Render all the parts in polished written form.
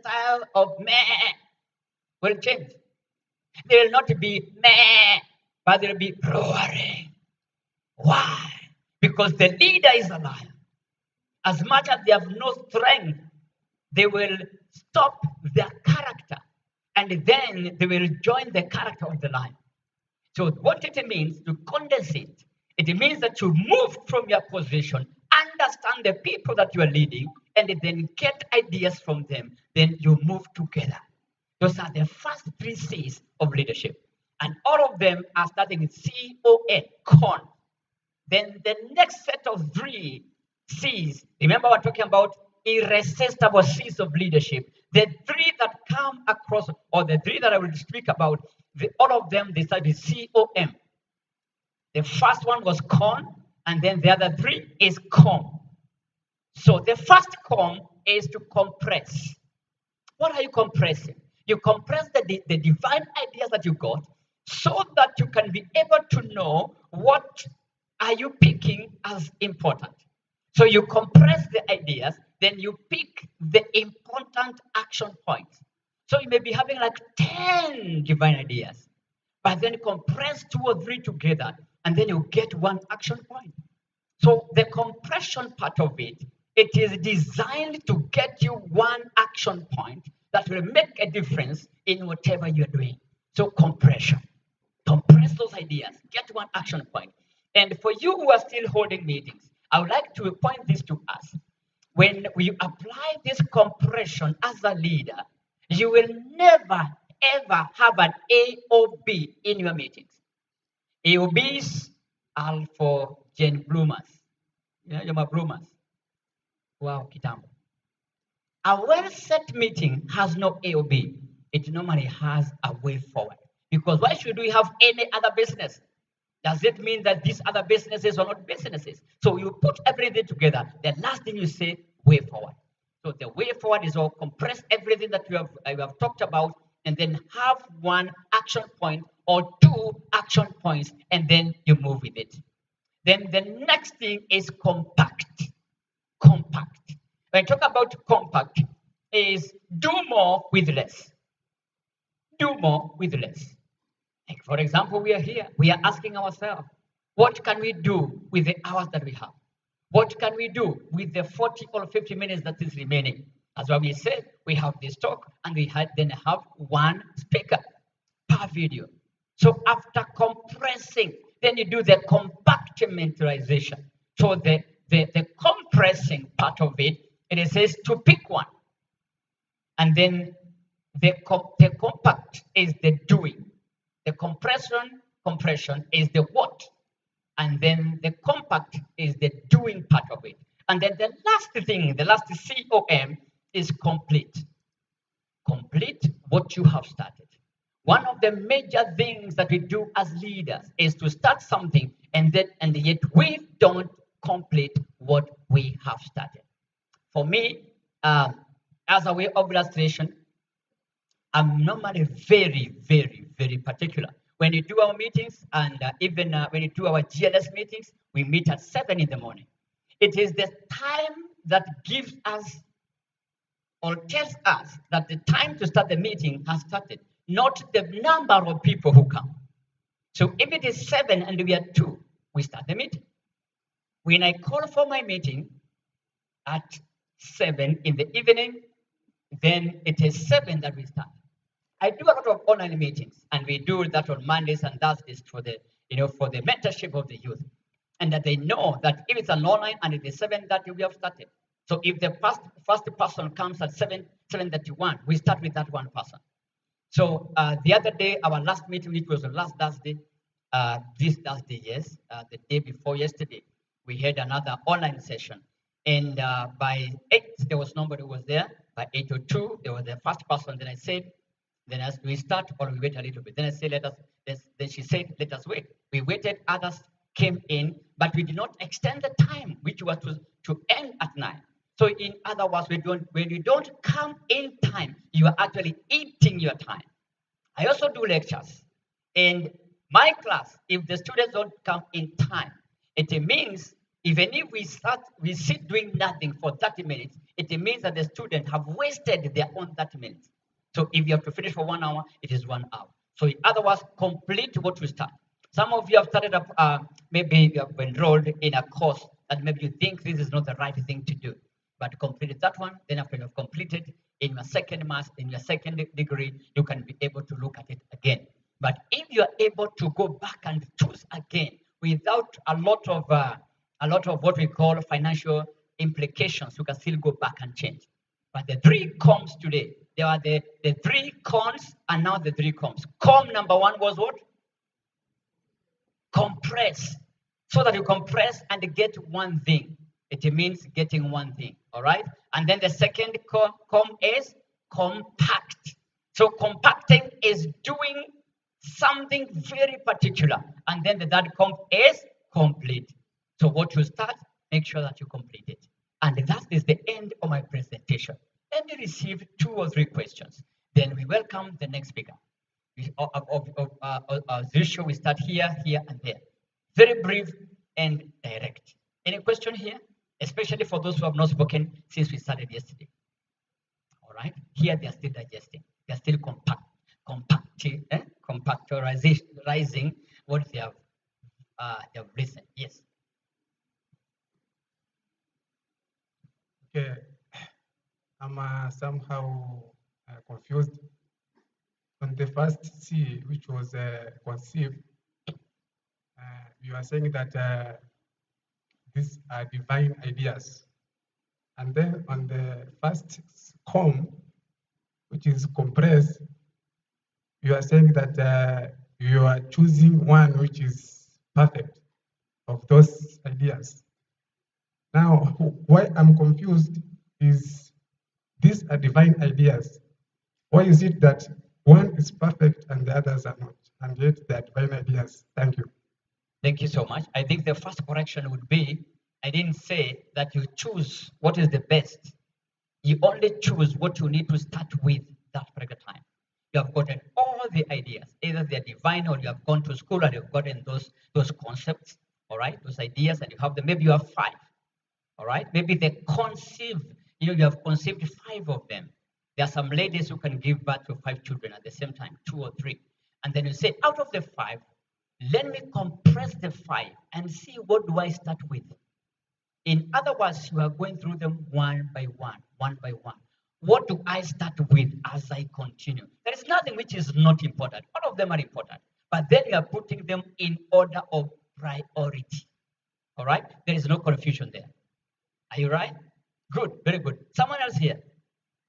style of meh will change. There will not be meh, but there will be roaring. Why? Because the leader is a lion. As much as they have no strength, they will stop their character and then they will join the character of the lion. So, what it means to condense it means that you move from your position, understand the people that you are leading, and then get ideas from them. Then you move together. Those are the first three C's of leadership. And all of them are starting with CON, con. Then the next set of three C's, remember we're talking about irresistible C's of leadership. The three that come across, or the three that I will speak about, all of them, they start with COM. The first one was con, and then the other three is com. So the first com is to compress. What are you compressing? You compress the divine ideas that you got so that you can be able to know what are you picking as important. So you compress the ideas, then you pick the important action points. So you may be having like 10 divine ideas, but then compress two or three together, and then you get one action point. So the compression part of it is designed to get you one action point that will make a difference in whatever you're doing. So compression. Compress those ideas, get one action point. And for you who are still holding meetings, I would like to point this to us. When we apply this compression as a leader, you will never ever have an A or B in your meetings. AOBs are for Gen bloomers. You're my bloomers. Wow, kitambo. A well-set meeting has no AOB. It normally has a way forward. Because why should we have any other business? Does it mean that these other businesses are not businesses? So you put everything together. The last thing you say, way forward. So the way forward is all compress everything that you have talked about, and then have one action point or two action points, and then you move with it. Then the next thing is compact. Compact. When I talk about compact, is do more with less. Do more with less. Like for example, we are here. We are asking ourselves, what can we do with the hours that we have? What can we do with the 40 or 50 minutes that is remaining? As what we said, we have this talk and we then have one speaker per video. So after compressing, then you do the compartmentalization. So the compressing part of it says to pick one. And then the compact is the doing. The compression is the what. And then the compact is the doing part of it. And then the last thing, the last COM is complete. Complete what you have started. One of the major things that we do as leaders is to start something and yet we don't complete what we have started. For me, as a way of illustration, I'm normally very, very, very particular. When you do our meetings and even when you do our GLS meetings, we meet at 7 in the morning. It is the time that gives us or tells us that the time to start the meeting has started, not the number of people who come. So if it is 7 and we are 2, we start the meeting. When I call for my meeting at 7 in the evening, then it is 7 that we start. I do a lot of online meetings, and we do that on Mondays and Thursdays for the mentorship of the youth, and that they know that if it's an online and it is 7:30, we have started. So if the first person comes at 7:31, we start with that one person. So the other day, our last meeting, which was the last Thursday, this Thursday, yes, the day before yesterday, we had another online session, and by 8 there was nobody who was there. By 8:02, there was the first person. Then I said, then as we start or we wait a little bit. Then I said, then she said, let us wait. We waited, others came in, but we did not extend the time, which was to end at 9. So in other words, when you don't come in time, you are actually eating your time. I also do lectures. In my class, if the students don't come in time, it means even if we sit doing nothing for 30 minutes, it means that the student have wasted their own 30 minutes. So if you have to finish for 1 hour, it is 1 hour. So in other words, complete what you start. Some of you have started up, maybe you have enrolled in a course that maybe you think this is not the right thing to do, but completed that one. Then after you have completed in your second master, in your second degree, you can be able to look at it again. But if you are able to go back and choose again without a lot of what we call financial implications, you can still go back and change. But the three coms today, there are the three cons and now the three coms. Com number one was what? Compress. So that you compress and get one thing. It means getting one thing. All right. And then the second com is compact. So compacting is doing something very particular. And then the third comp is complete. So what you start, make sure that you complete it. And that is the end of my presentation. Let me receive 2 or 3 questions. Then we welcome the next speaker. As usual, we start here, here, and there. Very brief and direct. Any question here? Especially for those who have not spoken since we started yesterday. All right. Here they are still digesting. They are still compactorizing what they have listened. Yes. Okay, I'm somehow confused. On the first C, which was conceived, you are saying that these are divine ideas. And then on the first com, which is compressed, you are saying that you are choosing one which is perfect of those ideas. Now, why I'm confused is these are divine ideas. Why is it that one is perfect and the others are not? And yet they are divine ideas. Thank you. Thank you so much. I think the first correction would be, I didn't say that you choose what is the best. You only choose what you need to start with that particular time. You have gotten all the ideas, either they're divine or you have gone to school and you've gotten those concepts, all right, those ideas, and you have them. Maybe you have 5, all right. Maybe they conceive, you have conceived 5 of them. There are some ladies who can give birth to 5 children at the same time, 2 or 3. And then you say, out of the 5, let me compress the 5 and see what do I start with. In other words, you are going through them one by one, one by one. What do I start with as I continue? There is nothing which is not important. All of them are important. But then you are putting them in order of priority. All right? There is no confusion there. Are you right? Good, very good. Someone else here?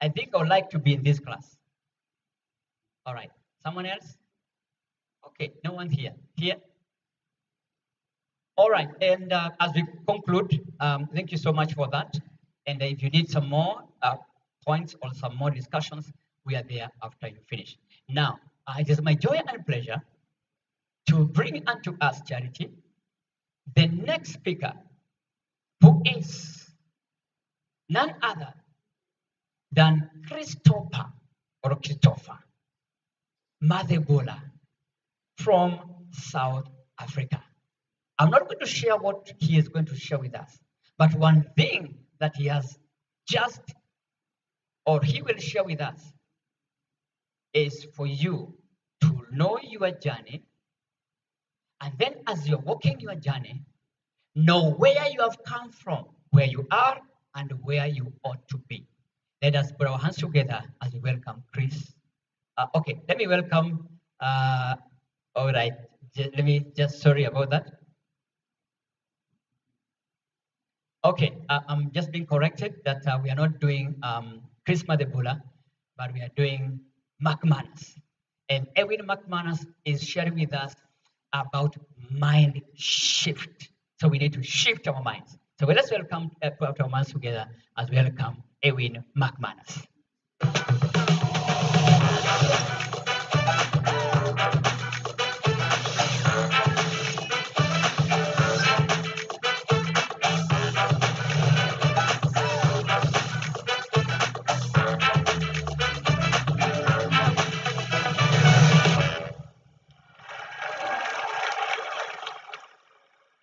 I think I would like to be in this class. All right. Someone else? Okay, no one here. Here? All right, and as we conclude, thank you so much for that. And if you need some more points or some more discussions, we are there after you finish. Now, it is my joy and pleasure to bring unto us, Charity, the next speaker, who is none other than Christopher Madhebula from South Africa. I'm not going to share what he is going to share with us, but one thing that he has just, or he will share with us, is for you to know your journey. And then as you're walking your journey, know where you have come from, where you are, and where you ought to be. Let us put our hands together as we welcome Chris. Okay, let me welcome, all right, let me just, sorry about that. Okay, I'm just being corrected that we are not doing Chris Madhebula, but we are doing McManus. And Edwin McManus is sharing with us about mind shift. So we need to shift our minds. So let's welcome, put our minds together as we welcome Edwin McManus.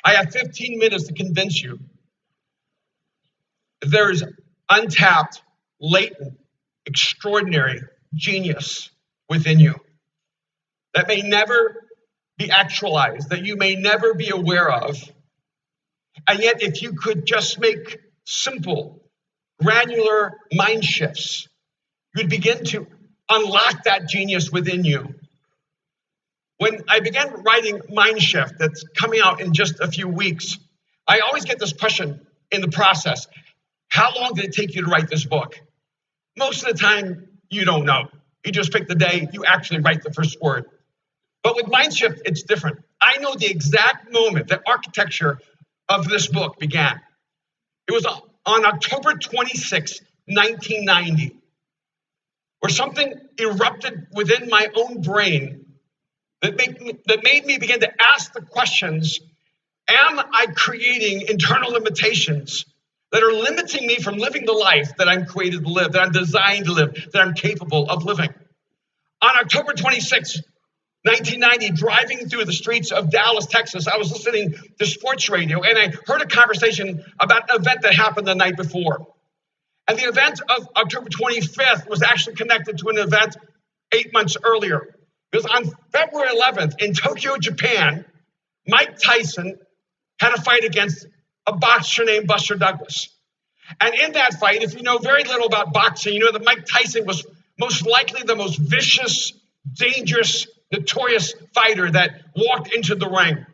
I have 15 minutes to convince you. There's untapped, latent, extraordinary genius within you that may never be actualized, that you may never be aware of. And yet, if you could just make simple, granular mind shifts, you'd begin to unlock that genius within you. When I began writing Mind Shift, that's coming out in just a few weeks, I always get this question in the process: how long did it take you to write this book? Most of the time, you don't know. You just pick the day you actually write the first word. But with Mind Shift, it's different. I know the exact moment the architecture of this book began. It was on October 26, 1990, where something erupted within my own brain that made me begin to ask the questions: am I creating internal limitations that are limiting me from living the life that I'm created to live, that I'm designed to live, that I'm capable of living? On October 26, 1990, driving through the streets of Dallas, Texas, I was listening to sports radio, and I heard a conversation about an event that happened the night before. And the event of October 25th was actually connected to an event 8 months earlier. Because on February 11th in Tokyo, Japan, Mike Tyson had a fight against a boxer named Buster Douglas. And in that fight, if you know very little about boxing, you know that Mike Tyson was most likely the most vicious, dangerous, notorious fighter that walked into the ring.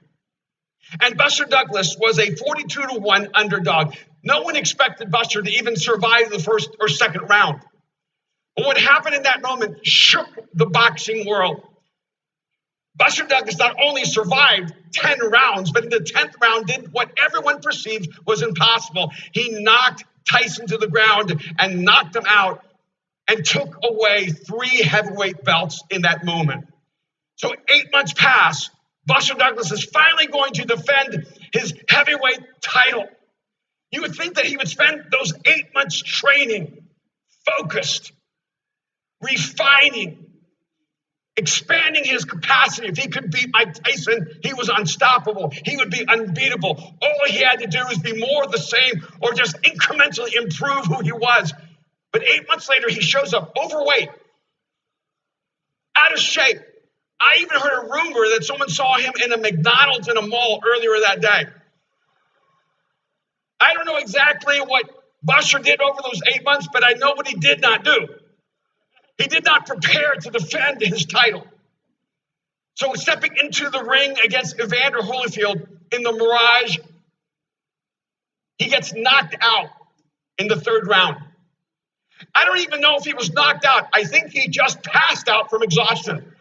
And Buster Douglas was a 42-1 underdog. No one expected Buster to even survive the first or second round. But what happened in that moment shook the boxing world. Buster Douglas not only survived 10 rounds, but in the 10th round did what everyone perceived was impossible. He knocked Tyson to the ground and knocked him out and took away 3 heavyweight belts in that moment. So 8 months pass. Buster Douglas is finally going to defend his heavyweight title. You would think that he would spend those 8 months training, focused, refining, expanding his capacity. If he could beat Mike Tyson, he was unstoppable. He would be unbeatable. All he had to do was be more of the same or just incrementally improve who he was. But 8 months later, he shows up overweight, out of shape. I even heard a rumor that someone saw him in a McDonald's in a mall earlier that day. I don't know exactly what Buster did over those 8 months, but I know what he did not do. He did not prepare to defend his title. So stepping into the ring against Evander Holyfield in the Mirage, he gets knocked out in the 3rd round. I don't even know if he was knocked out. I think he just passed out from exhaustion.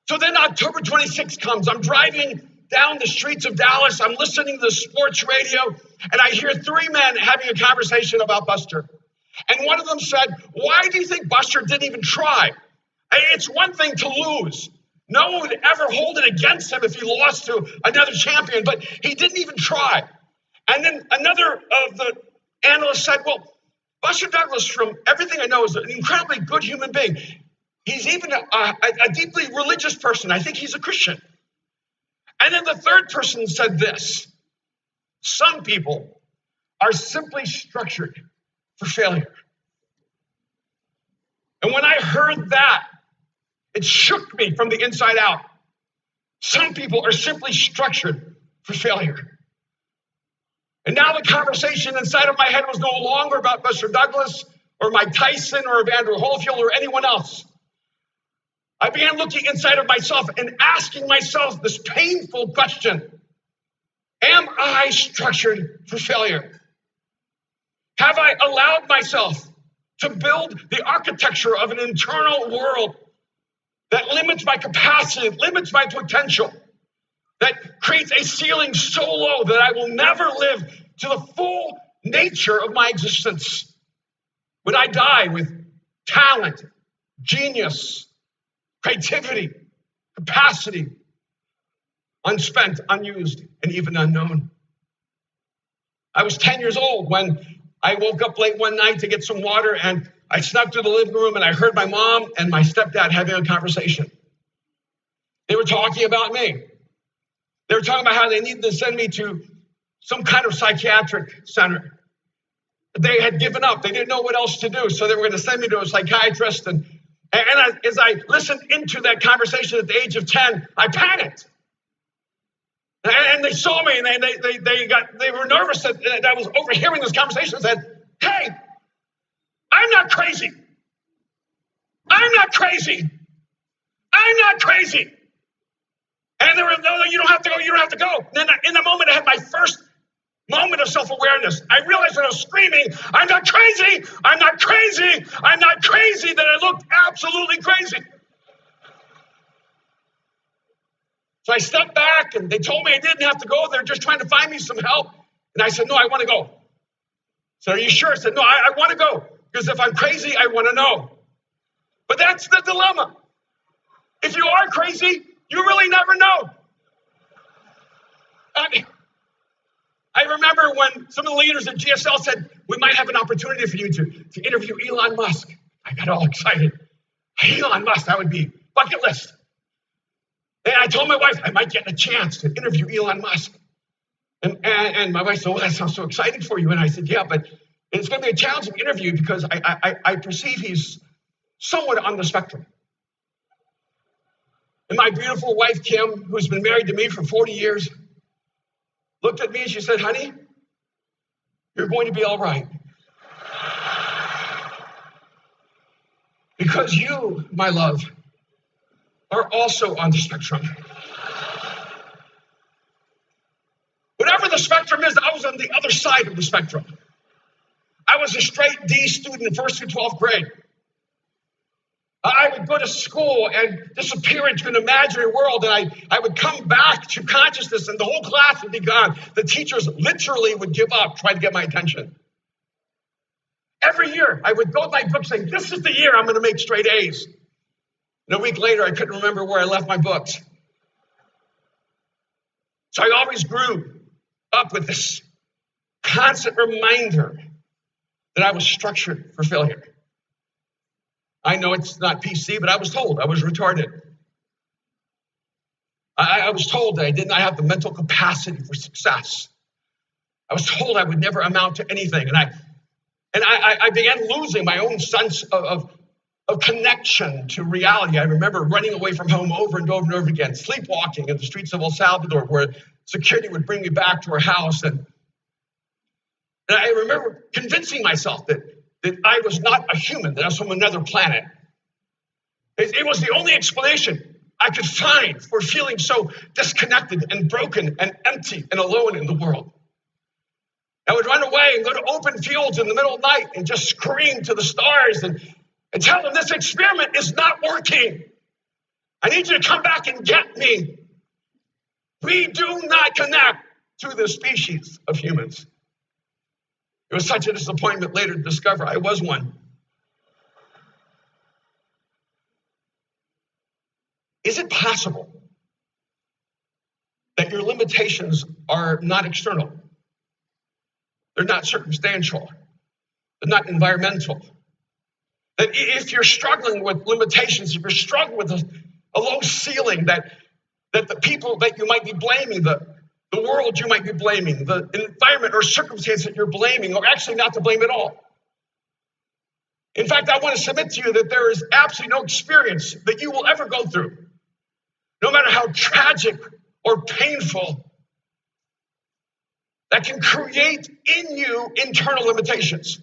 So then October 26th comes. I'm driving down the streets of Dallas. I'm listening to the sports radio, and I hear 3 men having a conversation about Buster. And one of them said, "Why do you think Buster didn't even try? It's one thing to lose. No one would ever hold it against him if he lost to another champion, but he didn't even try." And then another of the analysts said, "Well, Buster Douglas, from everything I know, is an incredibly good human being. He's even a deeply religious person. I think he's a Christian." And then the third person said this: "Some people are simply structured for failure." And when I heard that, it shook me from the inside out. Some people are simply structured for failure. And now the conversation inside of my head was no longer about Buster Douglas or Mike Tyson or Evander Holyfield or anyone else. I began looking inside of myself and asking myself this painful question: am I structured for failure? Have I allowed myself to build the architecture of an internal world that limits my capacity, limits my potential, that creates a ceiling so low that I will never live to the full nature of my existence? Would I die with talent, genius, creativity, capacity, unspent, unused, and even unknown? I was 10 years old when I woke up late one night to get some water, and I snuck through the living room and I heard my mom and my stepdad having a conversation. They were talking about me. They were talking about how they needed to send me to some kind of psychiatric center. they had given up. They didn't know what else to do. So they were going to send me to a psychiatrist. As I listened into that conversation at the age of 10, I panicked. And they saw me and they were nervous that I was overhearing this conversation and said, hey, I'm not crazy. I'm not crazy. I'm not crazy. And they were, no, you don't have to go. You don't have to go. And then in the moment, I had my first moment of self-awareness. I realized when I was screaming, I'm not crazy. I'm not crazy. I'm not crazy, that I looked absolutely crazy. So I stepped back and they told me I didn't have to go. They're just trying to find me some help. And I said, no, I want to go. So are you sure? I said, no, I want to go. Because if I'm crazy, I want to know. But that's the dilemma. If you are crazy, you really never know. I remember when some of the leaders at GSL said, we might have an opportunity for you to interview Elon Musk. I got all excited. Elon Musk, that would be bucket list. And I told my wife I might get a chance to interview Elon Musk. And my wife said, well, that sounds so exciting for you. And I said, yeah, but it's going to be a challenging interview because I perceive he's somewhat on the spectrum. And my beautiful wife, Kim, who's been married to me for 40 years, looked at me and she said, honey, you're going to be all right. Because you, my love, are also on the spectrum. Whatever the spectrum is, I was on the other side of the spectrum. I was a straight D student in 1st through 12th grade. I would go to school and disappear into an imaginary world, and I would come back to consciousness, and the whole class would be gone. The teachers literally would give up trying to get my attention. Every year, I would go to my book saying, this is the year I'm going to make straight A's. And a week later, I couldn't remember where I left my books. So I always grew up with this constant reminder that I was structured for failure. I know it's not PC, but I was told I was retarded. I was told that I did not have the mental capacity for success. I was told I would never amount to anything. And I began losing my own sense of connection to reality. I remember running away from home over and over and over again, sleepwalking in the streets of El Salvador, where security would bring me back to our house. And I remember convincing myself that I was not a human, that I was from another planet. It was the only explanation I could find for feeling so disconnected and broken and empty and alone in the world. I would run away and go to open fields in the middle of the night and just scream to the stars and tell them this experiment is not working. I need you to come back and get me. We do not connect to the species of humans. It was such a disappointment later to discover I was one. Is it possible that your limitations are not external? They're not circumstantial. They're not environmental. That if you're struggling with limitations, if you're struggling with a low ceiling, that the people that you might be blaming, the world you might be blaming, the environment or circumstance that you're blaming, or actually not to blame at all. In fact, I want to submit to you that there is absolutely no experience that you will ever go through, no matter how tragic or painful, that can create in you internal limitations.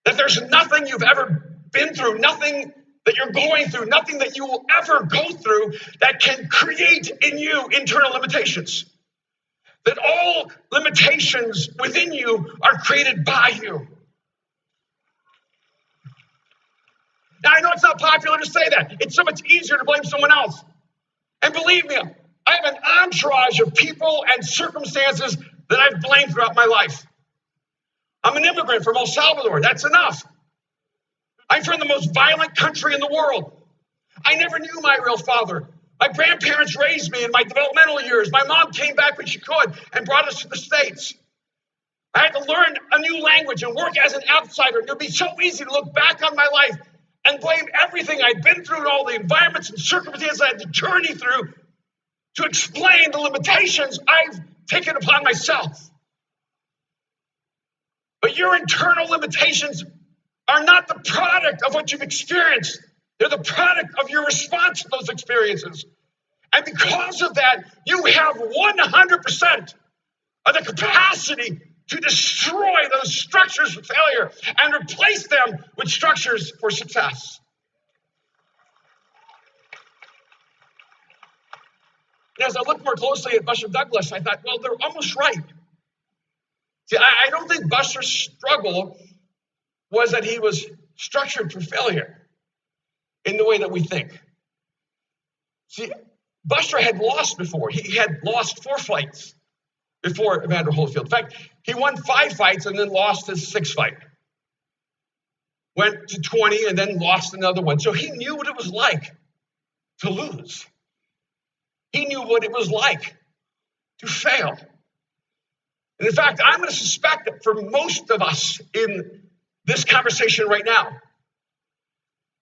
That there's nothing you've ever been through, nothing that you're going through, nothing that you will ever go through that can create in you internal limitations. That all limitations within you are created by you. Now, I know it's not popular to say that. It's so much easier to blame someone else. And believe me, I have an entourage of people and circumstances that I've blamed throughout my life. I'm an immigrant from El Salvador. That's enough. I'm from the most violent country in the world. I never knew my real father. My grandparents raised me in my developmental years. My mom came back when she could and brought us to the States. I had to learn a new language and work as an outsider. It would be so easy to look back on my life and blame everything I'd been through and all the environments and circumstances I had to journey through to explain the limitations I've taken upon myself. But your internal limitations are not the product of what you've experienced. They're the product of your response to those experiences. And because of that, you have 100% of the capacity to destroy those structures for failure and replace them with structures for success. And as I looked more closely at Buster Douglas, I thought, well, they're almost right. See, I don't think Buster's struggle was that he was structured for failure in the way that we think. See, Buster had lost before. He had lost 4 fights before Evander Holyfield. In fact, he won 5 fights and then lost his 6th fight. Went to 20 and then lost another one. So he knew what it was like to lose. He knew what it was like to fail. And in fact, I'm going to suspect that for most of us in this conversation right now,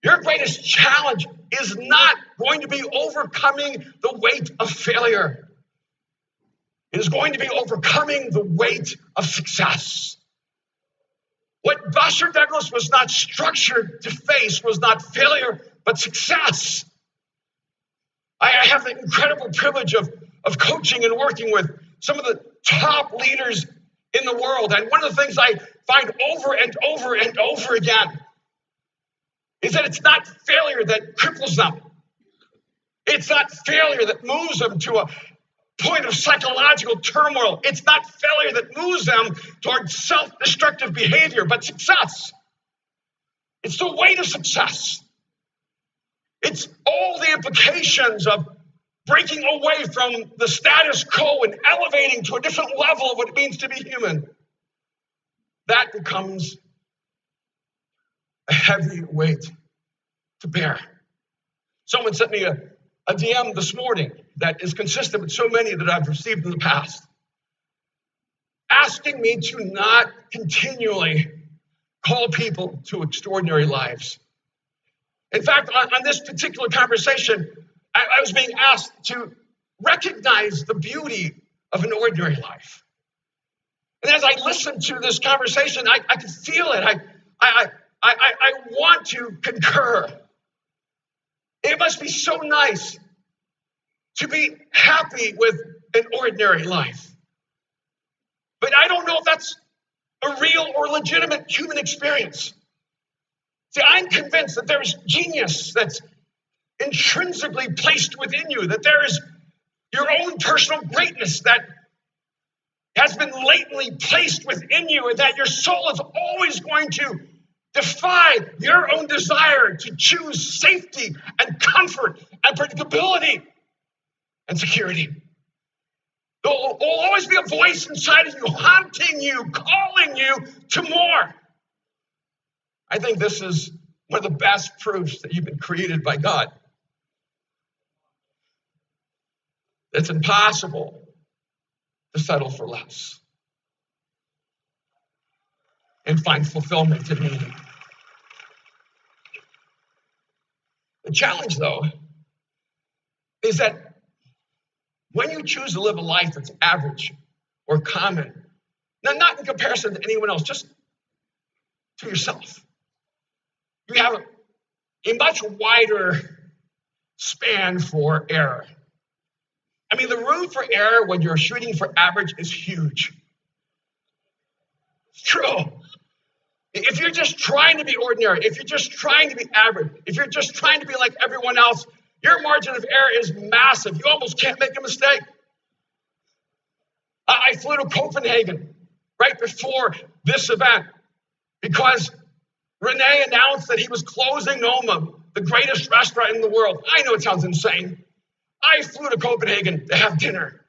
your greatest challenge is not going to be overcoming the weight of failure. It is going to be overcoming the weight of success. What Buster Douglas was not structured to face was not failure, but success. I have the incredible privilege of coaching and working with some of the top leaders in the world. And one of the things I find over and over and over again is that it's not failure that cripples them. It's not failure that moves them to a point of psychological turmoil. It's not failure that moves them towards self-destructive behavior, but success. It's the way to success. It's all the implications of breaking away from the status quo and elevating to a different level of what it means to be human. That becomes a heavy weight to bear. Someone sent me a DM this morning that is consistent with so many that I've received in the past, asking me to not continually call people to extraordinary lives. In fact, on this particular conversation, I was being asked to recognize the beauty of an ordinary life. And as I listened to this conversation, I could feel it. I want to concur. It must be so nice to be happy with an ordinary life. But I don't know if that's a real or legitimate human experience. See, I'm convinced that there's genius that's intrinsically placed within you, that there is your own personal greatness that has been latently placed within you, and that your soul is always going to defy your own desire to choose safety and comfort and predictability and security. There will always be a voice inside of you, haunting you, calling you to more. I think this is one of the best proofs that you've been created by God. It's impossible to settle for less and find fulfillment and meaning. The challenge, though, is that when you choose to live a life that's average or common, now not in comparison to anyone else, just to yourself, you have a much wider span for error. I mean, the room for error when you're shooting for average is huge. It's true. If you're just trying to be ordinary, if you're just trying to be average, if you're just trying to be like everyone else, your margin of error is massive. You almost can't make a mistake. I flew to Copenhagen right before this event because Rene announced that he was closing Noma, the greatest restaurant in the world. I know it sounds insane. I flew to Copenhagen to have dinner.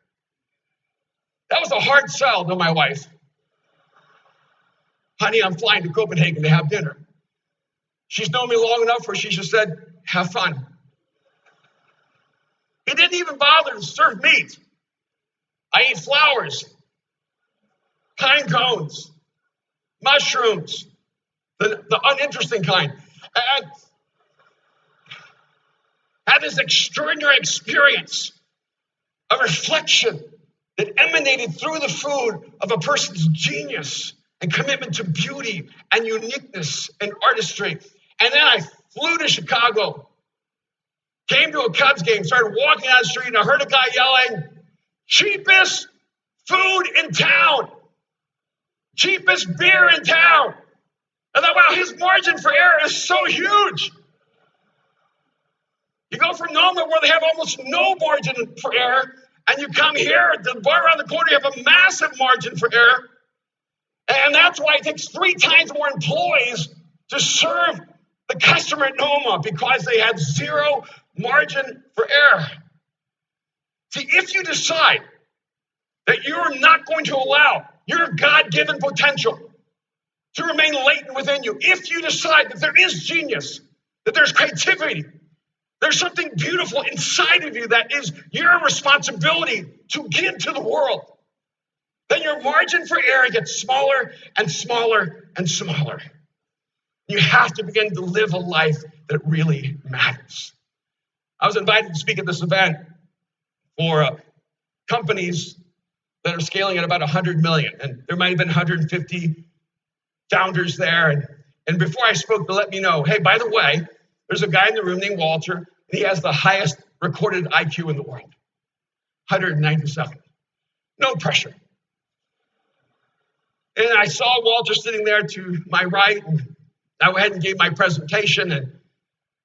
That was a hard sell to my wife. Honey, I'm flying to Copenhagen to have dinner. She's known me long enough where she just said, have fun. He didn't even bother to serve meat. I ate flowers, pine cones, mushrooms, the uninteresting kind. And had this extraordinary experience, a reflection that emanated through the food of a person's genius and commitment to beauty and uniqueness and artistry. And then I flew to Chicago, came to a Cubs game, started walking down the street, and I heard a guy yelling, cheapest food in town, cheapest beer in town. I thought, wow, his margin for error is so huge. You go from Noma, where they have almost no margin for error, and you come here, the bar around the corner, you have a massive margin for error. And that's why it takes 3 times more employees to serve the customer at Noma, because they have 0 margin for error. See, if you decide that you're not going to allow your God-given potential to remain latent within you, if you decide that there is genius, that there's creativity, there's something beautiful inside of you that is your responsibility to give to the world, then your margin for error gets smaller and smaller and smaller. You have to begin to live a life that really matters. I was invited to speak at this event for companies that are scaling at about 100 million, and there might have been 150 founders there. And before I spoke, they let me know, hey, by the way, there's a guy in the room named Walter, and he has the highest recorded IQ in the world, 197. No pressure. And I saw Walter sitting there to my right, and I went ahead and gave my presentation. And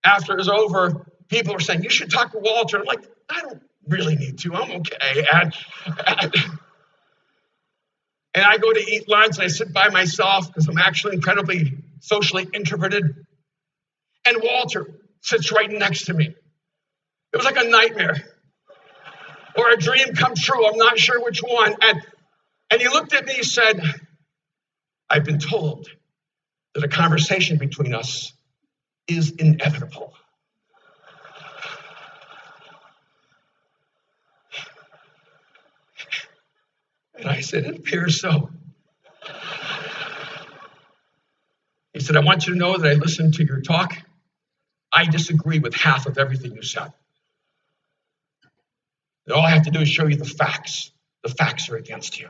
after it was over, people were saying, you should talk to Walter. I'm like, I don't really need to. I'm okay. And I go to eat lunch, and I sit by myself because I'm actually incredibly socially introverted. And Walter sits right next to me. It was like a nightmare or a dream come true. I'm not sure which one. And he looked at me and said, I've been told that a conversation between us is inevitable. And I said, it appears so. He said, I want you to know that I listened to your talk. I disagree with half of everything you said. And all I have to do is show you the facts. The facts are against you.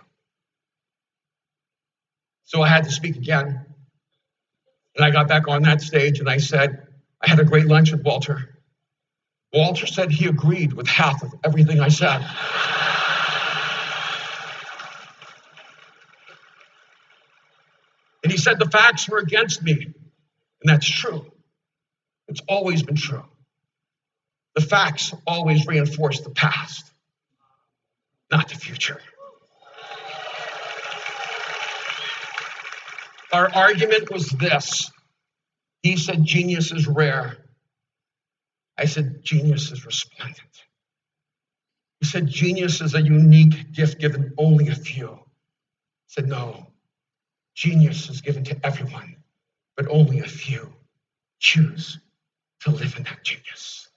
So I had to speak again. And I got back on that stage and I said, I had a great lunch with Walter. Walter said he agreed with half of everything I said. And he said the facts were against me. And that's true. It's always been true. The facts always reinforce the past, not the future. Our argument was this. He said genius is rare. I said genius is resplendent. He said genius is a unique gift given only a few. I said no, genius is given to everyone, but only a few choose to live in that genius.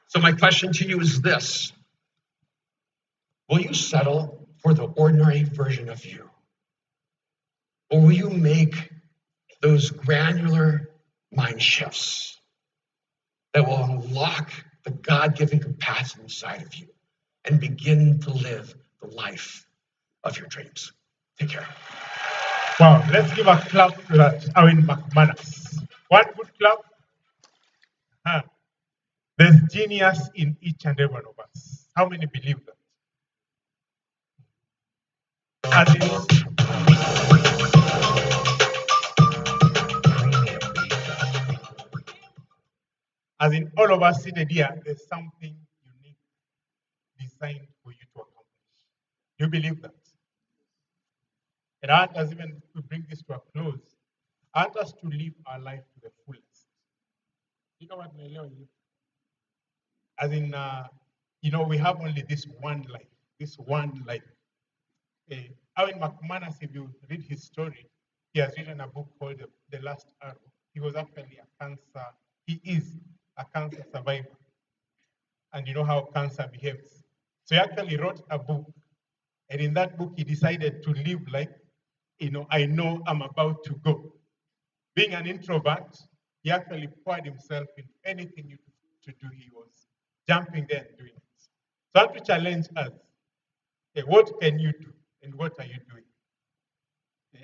So my question to you is this. Will you settle for the ordinary version of you? Or will you make those granular mind shifts that will unlock the God-given capacity inside of you and begin to live the life of your dreams? Take care. Wow, let's give a clap to that Owen McManus. One good clap. Huh. There's genius in each and every one of us. How many believe that? As in all of us seated here, there's something unique designed for you to accomplish. Do you believe that? And I want us even to bring this to a close. I want us to live our life to the fullest. You know what, Melio? As in, we have only this one life. This one life. Owen McManus, if you read his story, he has written a book called The Last Arrow. He was actually he is a cancer survivor. And you know how cancer behaves. So he actually wrote a book. And in that book, he decided to live like, I know I'm about to go. Being an introvert, he actually poured himself into anything to do. He was jumping there and doing it. So I want to challenge us. What can you do? And what are you doing?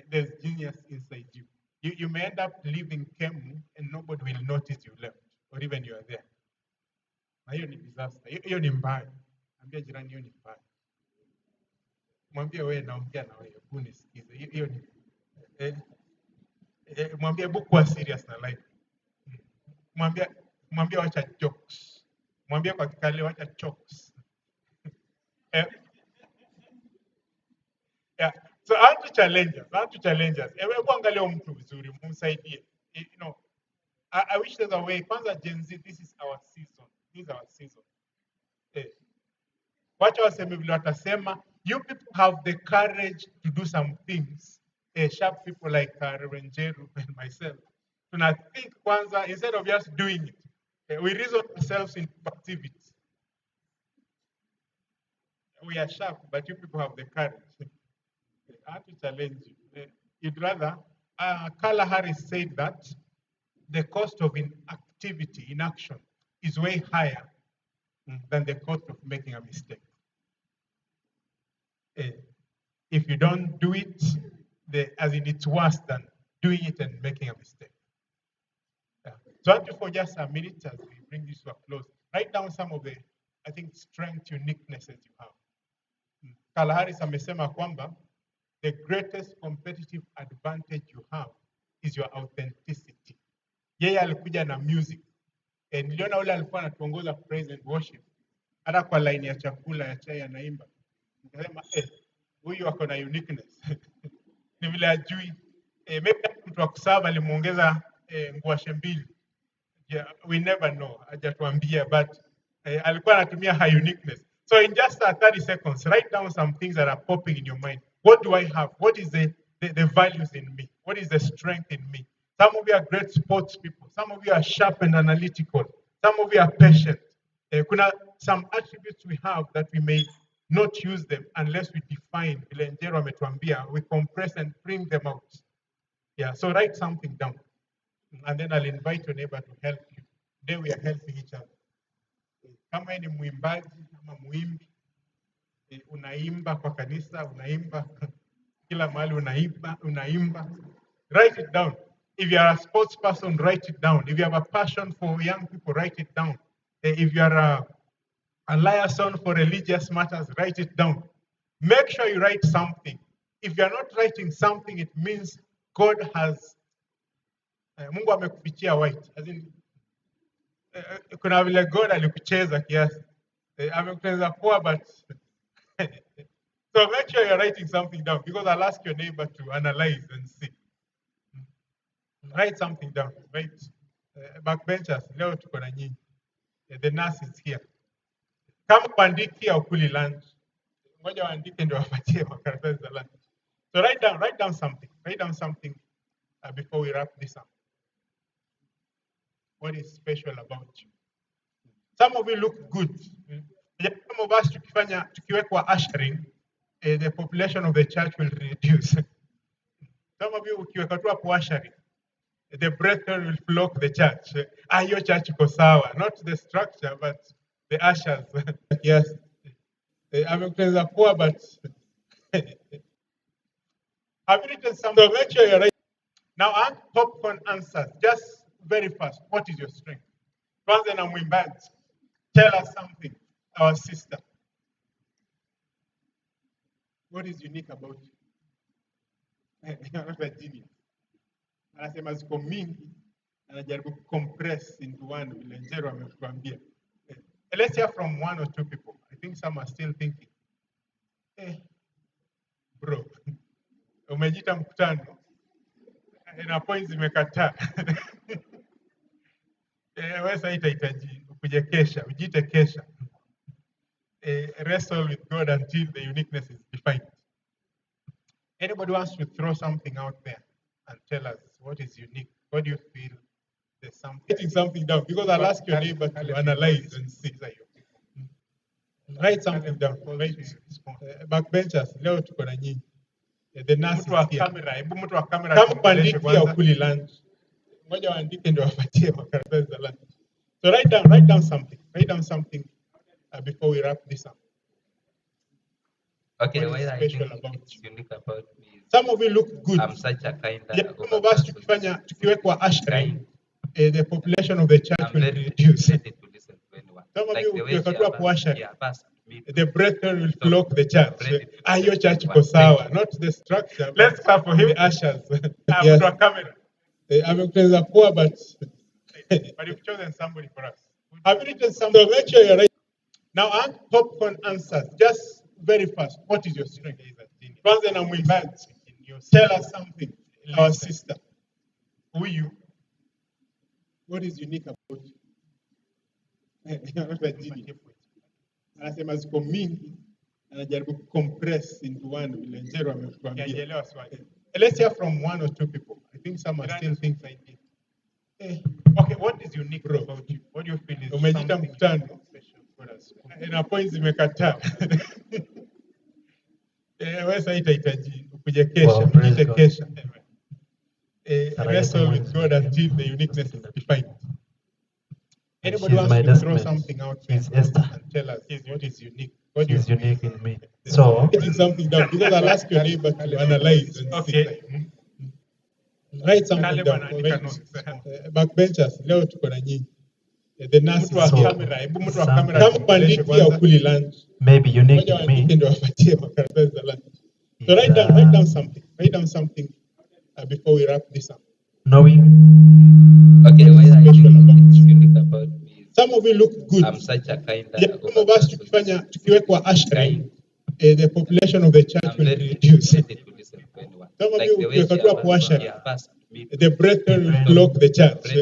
there's genius inside you. You may end up leaving Kemu and nobody will notice you left or even you are there. Na hiyo ni disaster. Hiyo ni mbaya. Ambia jirani hiyo ni mbaya. Mwambie wewe naongea na wewe, unisikize. Hiyo ni mwambie hebu kuwa serious na life. Mwambie wacha jokes. Mwambie kwa Kikale wacha jokes. Yeah. So I want to challenge us. Hebu angalia mtu vizuri, mumsaidie. You know, I wish there's a way. Kwanza Gen Z, this is our season. This is our season. Wacha waseme vile watasema. You people have the courage to do some things. Sharp people like Reverend Jeru and myself. Tuna think kwanza, instead of just doing it, we reason ourselves into activity. We are sharp, but you people have the courage. I have to challenge you. You'd rather, Carla Harris said that the cost of inactivity, inaction, is way higher than the cost of making a mistake. If you don't do it, as in it's worse than doing it and making a mistake. Yeah. So I want you for just a minute as we bring this to a close. Write down some of the, I think, strength, uniquenesses you have. Carla Harris amesema kwamba the greatest competitive advantage you have is your authenticity. Yeye alikuja na music. Niliona ule alikuwa anatuongoza praise and worship. Hata kwa line ya chakula ya chai anaimba. Nikasema huyu ako na uniqueness. Ni vile ajui. Maybe mtu wa kusava alimuongeza ngwashe mbili. Yeah, we never know. Hajatuambia but alikuwa anatumia her uniqueness. So in just 30 seconds, write down some things that are popping in your mind. What do I have? What is the values in me? What is the strength in me? Some of you are great sports people. Some of you are sharp and analytical. Some of you are patient. Kuna some attributes we have that we may not use them unless we define. We compress and bring them out. Yeah, so write something down. And then I'll invite your neighbor to help you. Today we are helping each other. Kama ni mwimbaji ama muimbi, unaimba kwa kanisa, unaimba kila mahali unaimba. Write it down. If you are a sports person, write it down. If you have a passion for young people, write it down. If you are a liaison for religious matters, write it down. Make sure you write something. If you are not writing something, it means God has Mungu amekufichia white. As in, kuna vile God alikucheza kiasi. Amekucheza poa but so make sure you're writing something down because I'll ask your neighbor to analyze and see. Write something down. Write. Backbenchers, leo tuko na nyinyi. The nurse is here. Kama kuandiki au kuli lunch. Ngoja waandike ndio wapatie makaratasi za lunch. So write down something. Write down something before we wrap this up. What is special about you? Some of you look good. Some of us tukiwekwa ushering, the population of the church will reduce. Some of you ukiwekwa tu hapo ushering, the brethren will flock the church. Your church iko sawa, not the structure but the ushers. Yes. Amekueleza poa but I've written something. So make sure you're right. Now I have popcorn answers. Just very fast. What is your strength? Kwanza na mwimbaji. Tell us something, our sister. What is unique about you? You're not a genius. Anasema ziko mingi, anajaribu compress into one vile Njero ametuambia. Let's hear from one or two people. I think some are still thinking. Bro, umejita mkutano na points zimekataa. Wewe sasa itahitaji ukuje kesha, ujite kesha. Wrestle with God until the uniqueness is defined. Anybody wants to throw something out there and tell us what is unique? What do you feel? There's something down because I'll ask your neighbor to analyze and see. Write something down. Backbenchers, leo tuko na nyinyi. The nurse is here. Mtu wa kamera. Kama kuandiki au kuli lunch. Ngoja waandike ndio wapatie makaratasi za lunch. So write down something. Write down something before we wrap this up. Okay, What why is I special think about it's you? unique about me is Some of you look good. I'm such a kind Yeah, of some of us person. tukiwekwa ushering, Kind. the population of the church I'm will very reduce. ready to listen to anyone. Some of Like you the way ukiweka tu hapo ushering, me the brethren will So, flock the I'm church. ready to Ah, your listen church to iko anyone. sawa, Thank you. not the structure. Let's clap for him. The ushers. Mtu wa camera. Amekueleza poa, but But you've chosen somebody for us. I've written something. Make sure you're right. Now, popcorn answers. Just very fast. What is your strength? Kwanza na mwimbaji. Tell us something. Our sister. Who you? What is unique about you? Anasema ziko mingi, anajaribu compress into one. Vile Njero ametuambia. Hajaelewa swali. Let's hear from one or two people. I think some are still thinking. Okay, what is unique about you? What do you feel is Umejita something mkutano. special for us? Na points zimekataa. Wewe sasa itahitaji ukuje kesha, Wow, praise ujite God. kesha. Wrestle with God until the uniqueness is defined. Anybody She's wants my to throw desperate. something out She's there Esther. and tell us what is unique? What She's you unique in me. So, writing something down because I'll ask your neighbor to analyze and Okay. see. Write something Caleb down. anaandika notes. Backbenchers, leo tuko na nyinyi. The nurses Mtu wa So, kamera, hebu mtu wa some- kamera kama tuongeleshe pandiki ya kwanza. ukuli lunch. maybe unique Ngoja in waandike me ndio wapatie makaratasi za lunch. So is write down something. Write down something before we wrap this up. knowing Okay, why I Special think about it's unique about me is Some of you look good. I'm such a kind Yeah, of some of us tukiwekwa ushering, the population of the church I'm will very reduce. ready to listen to anyone. Some of Like you the way ukiweka tu hapo ushering, me the brethren will flock the church.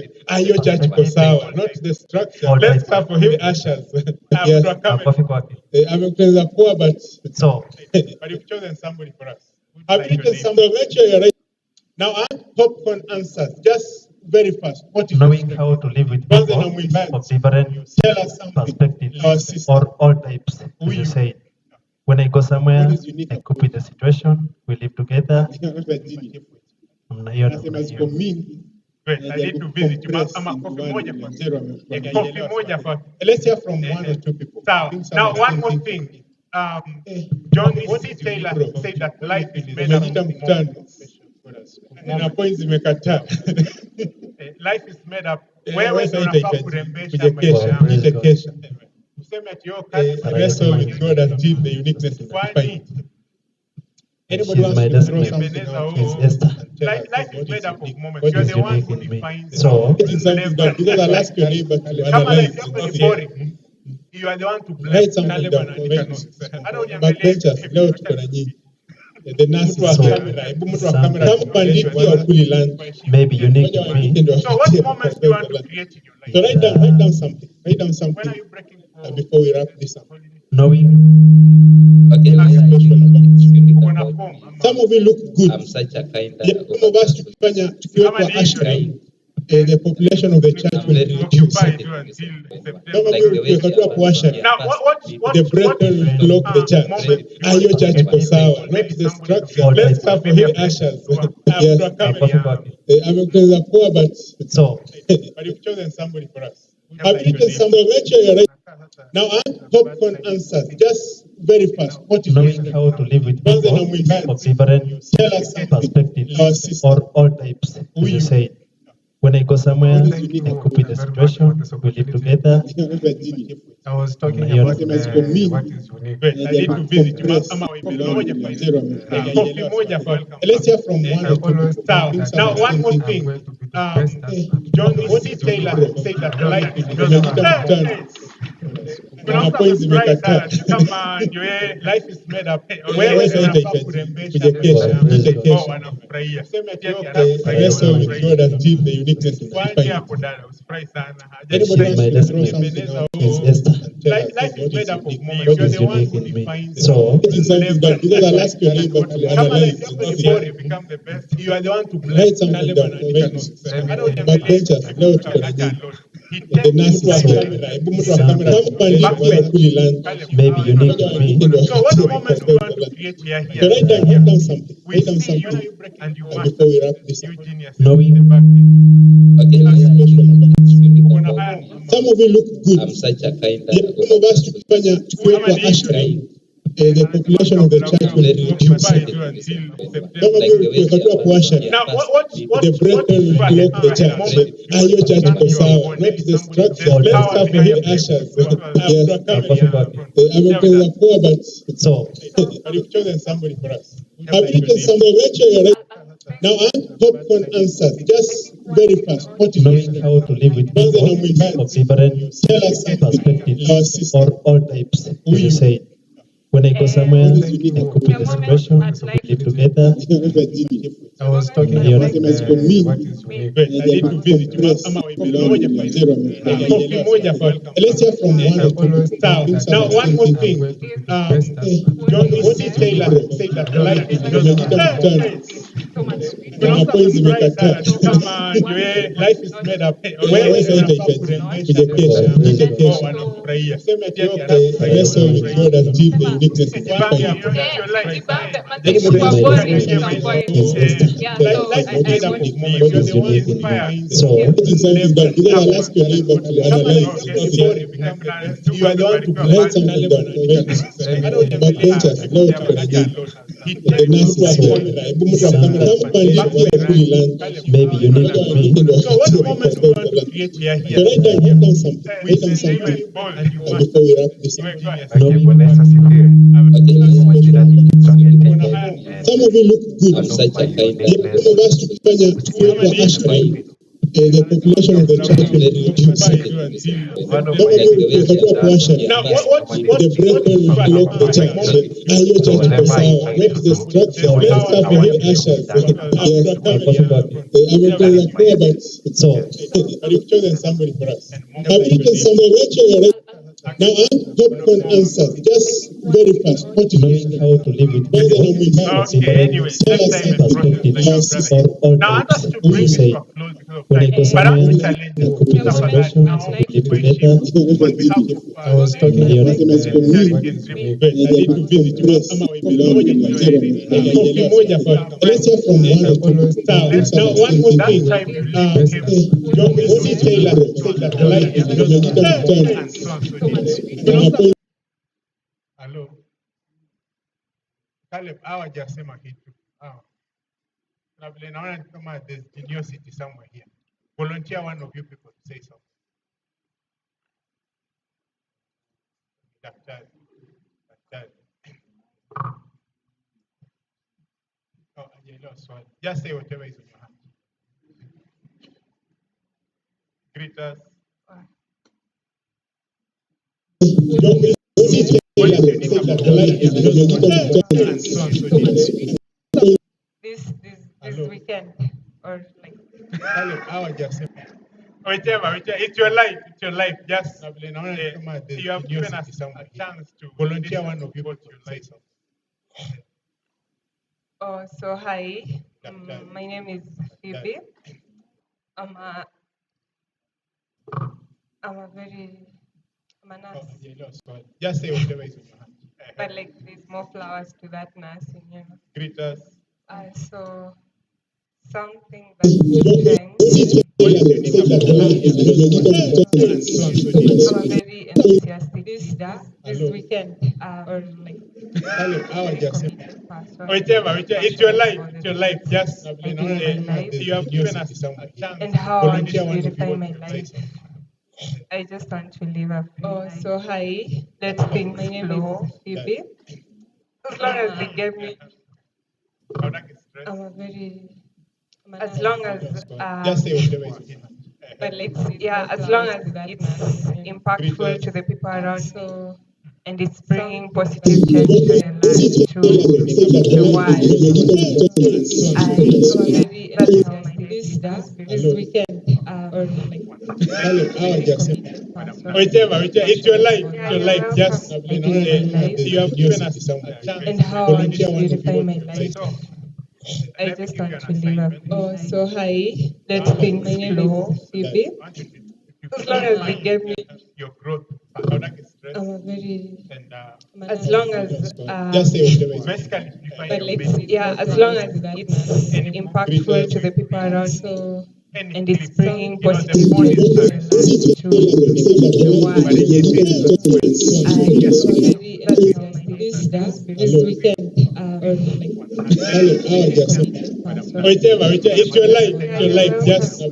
Your church iko sawa, not the structure. All Let's right. clap for him. The ushers. Mtu Yes. wa kamera. makofi kwake. Amekueleza poa, but So, But you've chosen somebody for us. Who'd I've like your written name? some. Make sure you're right. Now, popcorn answers. Just very fast. What is knowing your how to live with Kwanza na people mwimbaji. of different Tell us something. perspectives Our sister. or all types, Who as you you? say. When I go somewhere, What is unique I cope with the situation, we live together. Namna hiyo, Anasema namna ziko hiyo. mingi. Wait, I need to visit you. Compress Ama into kofi one. moja kwa. Njero ametuambia. Kofi moja kwa. Let's hear from one or two people. I Sawa. think some Now, are one still more thinking. thing. John C. Taylor said that life is made Umejita up of mkutano. moments. Na points zimekataa. Life is made up. Wewe Wewe ndio sasa unafaa itahitaji kurembesha kuja maisha kesha, yako. Praise ujite God. kesha. Useme ati yo kazi Wrestle with God until the uniqueness is Kwani defined. Anybody She's wants my to throw desperate. something out She's there Esther. and tell us life is what made is up of unique? moments. What You're is the one unique who in me? defines So, Writing something down because I'll ask your neighbor to Kama analyze life and yako ni see. boring, you are the one to blame. Write something Caleb down. anaandika notes. Hata uniangalie Backbenchers, hivi, leo tuko na nyinyi. The nurses wa So, kamera, hebu mtu wa some- kamera kama pandiki ya ukuli lunch. maybe unique Ngoja in waandike me ndio So what wapatie moments do you want makaratasi to za lunch. create in your life? So write down something. Write down When something are you breaking for before we wrap this up. knowing Okay, why I think it's unique Kuna about form me is ama- Some of you look good. I'm such a kind Yeah, of some of us person. tukiwekwa Kama ni hivyo, ushering, the population of the church I'm will very reduce. occupy ready you to until listen to anyone. September. Some of Like you the way ukiweka tu hapo ushering, Now, what the brethren will flock the church. Your church iko sawa, not the structure. All Let's right. clap for him. Ushers. Yes. makofi kwake. Amekueleza poa, but So, But you've chosen somebody for us. I've written some. Make sure you're right. Now, popcorn answers. Just very fast. What is your knowing strength? how to live with Kwanza na people mwimbaji. of different Tell us something. perspectives Our sister. or all types, as you say. When I go somewhere, What is I unique? cope with the situation, we live together. I was talking Namna hiyo, about namna ziko mingi. what is unique. Wait, I need to visit you. Ama kofi moja kwa hiyo. Kofi moja kwa welcome. Let's hear from one or two Always people. I think sawa. some Now, are one still more thinking. thing. John C. Taylor said that life is made Umejita up. mkutano. Kuna Na mtu points amefurahi zimekataa. sana. Sio kama ndio yeye, life is made up. Wewe Wewe sasa ndio unafaa itahitaji kurembesha kuja maisha kesha, yako. ujite Oh, kesha. anafurahia. Sema ati Yeye yoka, anafurahia, wrestle with unafurahia. God until the uniqueness is Kwani defined. yako dada, usifurahi sana. Anybody She's wants my to throw desperate. something out She's there Esther. and tell us Life is what is made up of unique? moments. What You're is the one unique who in me? defines So, Writing something down because I'll ask your neighbor to Kama life analyze yako and ni see. bora, you become the best. You are the one to blame. Write something Caleb down. anaandika notes. Hata uniangalie Backbenchers, hivi, leo tuko na acha nyinyi. alone. He The takes nurses it wa like kamera, hebu mtu wa kamera kama pandiki ya ukuli lunch. Caleb, maybe how unique you in know? me. Ndio So what wapatie moments do you want to makaratasi. create? We are So here. write down something. We Write down see you something and you before we wrap this up. you genius. Knowing- The back end. Okay, why I think it's unique Kuna about haya me is Some of you look good. I'm such a kind Yeah, some of us tukiwekwa ushering, the population of the church will reduce. Kama ukikatua kuwasha the brethren will block the church. Hiyo church iko sawa, not the structure. Let's have the head ushers. Yes, amepeza poa, but So, you've chosen somebody for us. Have you chosen somebody? Rachel, you're right. Now add popcorn answers. Just very fast. knowing how to live with people of different perspectives or all types, as you say. When I go somewhere, I cope with the situation, we live together. I was talking Yeah. about Sema ziko mingi. what is unique. I need to visit Let's hear from one I or two. always Now, think now that one more I'm thing. going to be the best John, what did Taylor say that life is Hapo zimekataa. Life is made up. Wewe sasa kuja kesho. Sema ati okay, wrestle with God until the uniqueness is defined. So, Putting something down, because I'll ask your neighbor to analyze. You are the one to Write something down for me. Conscious, leo tuko na dini. The nasi wa kamera, hebu mtu wa kamera, kama pandisha kwa kuli land. maybe unique to me. So what moments do you want to create here? So write down something. Write down something before we wrap this up. No, Some of you look good. Some of us tukifanya ashram, the population of the church will reduce. Some of you tukifanya kuasha, the brethren will block the church. Hiyo church iko sawa. Not the structure. Let's have the head ushers. Yes, amepeza poa, but so, you've chosen somebody for us. Have you chosen somebody? Rachel, you're right. Now add popcorn answers. Just very fast. knowing how to live with people of different perspectives or all Now, types, others to as bring you this say. to a close because When I go somewhere, I challenge cope with the situation, we live together. I was talking Yeah. about Sema ziko mingi. what is unique. I need to visit Let's hear from one or two. Now, one more thing. John, what did Taylor say that life is Hello. Caleb, hawajasema kitu. Hawa. Na vile naona ni kama there's geniosity somewhere here. Volunteer one of you people to say something. Daktari. Daktari. Oh, hajaelewa swali. Just say whatever is on your heart. Greet us. John, what did Taylor say that life is This weekend or like Caleb, hawajasema. Whichever, it's your life. It's your life. Just Na vile naona ni kama there's you have given us geniosity a somewhere. chance to Volunteer one of you what people you to say like. something. so hi. My name is Phoebe. I'm a I'm a nurse. Hajaelewa swali. Just say whatever is on your heart. But like there's more flowers to that nursing, you know. Greet us. So something that I'm a very enthusiastic leader this weekend or like Caleb, hawajasema. Whichever, it's your life. It's your life. Just Na vile naona ni kama there's you have given geniosity us somewhere. a chance. and how I want Volunteer to one of you beautify my people to say life. something. I just want to live a so hi. Let's think. My name is Phoebe. As long as they get me, Hautaki stress. I'm a very as long as Just say whatever is on your heart. but like as long as it's impactful to the people around me and it's bringing positive change to their lives, to the world. I'm very enthusiastic this weekend or like Caleb, hawajasema. Whichever, it's your life. It's your life. Just Na vile naona ni kama there's you have given geniosity us somewhere. a chance. and how I want to Volunteer one of you beautify people my to say life. something. I just want to live a so hi. Let's think. My name is Phoebe. As long as they get me, Your growth. Hautaki stress. I'm a very And as long as Just say whatever is on your heart. basically, define but your like basic as long as it's impactful to the people around me and it's bringing positive change to their lives, to the world. I'm very enthusiastic this this weekend. Whichever, it's your life, just you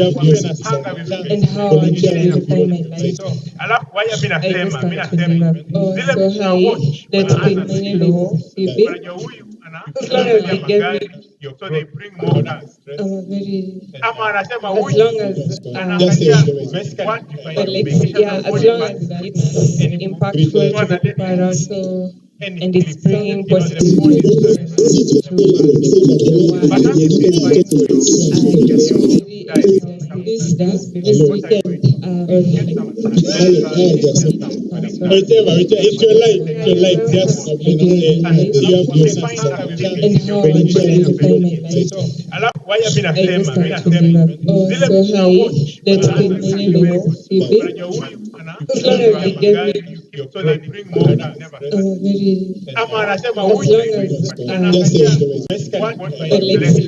have given us some time, And how I volunteer usually to define my do life. it. Alafu waya mimi I just nasema start to give up. Oh, so high that we many low CB. unajua huyu As long as they get me, so they bring more cars. I'm a very, Ama anasema as huyu long as Just anaangalia say what but like, yeah, as long as it's impactful to the people around, so and it's bringing positive but this weekend. Whichever, it's your life, just you have given us some time, And how I usually define my life. alafu waya mimi I just nasema start to give up. Oh, so high that we many low CB. unajua huyu As long as they get me, so they bring more cars. I'm a very, Ama anasema as huyu long as anaangalia but like,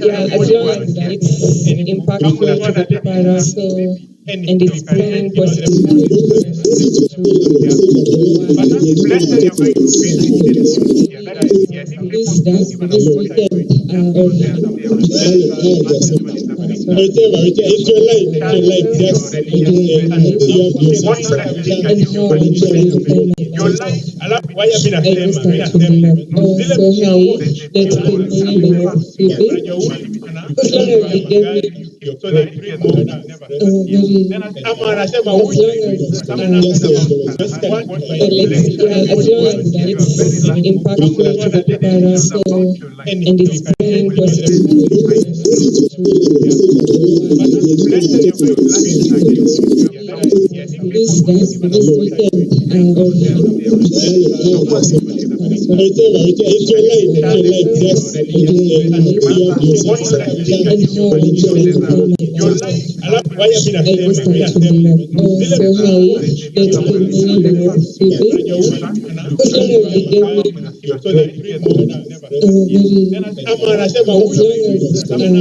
yeah, as long as it's impactful to the people around, so and it's bringing positive this weekend. Whichever, it's your life, just you have given us some time, And how I usually define my life. alafu waya mimi I just nasema start to give up. Oh, so high that we many low CB. As long as they get me, so they bring more cars. I'm a very, Ama anasema as huyu long as just say but like, yeah, as long as it's impactful to the people around, so and it's bringing positive this weekend. Whichever, it's your life, just you have given us some time, And how I usually define my life. alafu waya mimi I just nasema start to give up. Oh, so high that we many low CB. As long as they get me, so they bring more cars. I'm a very, Ama anasema as huyu long as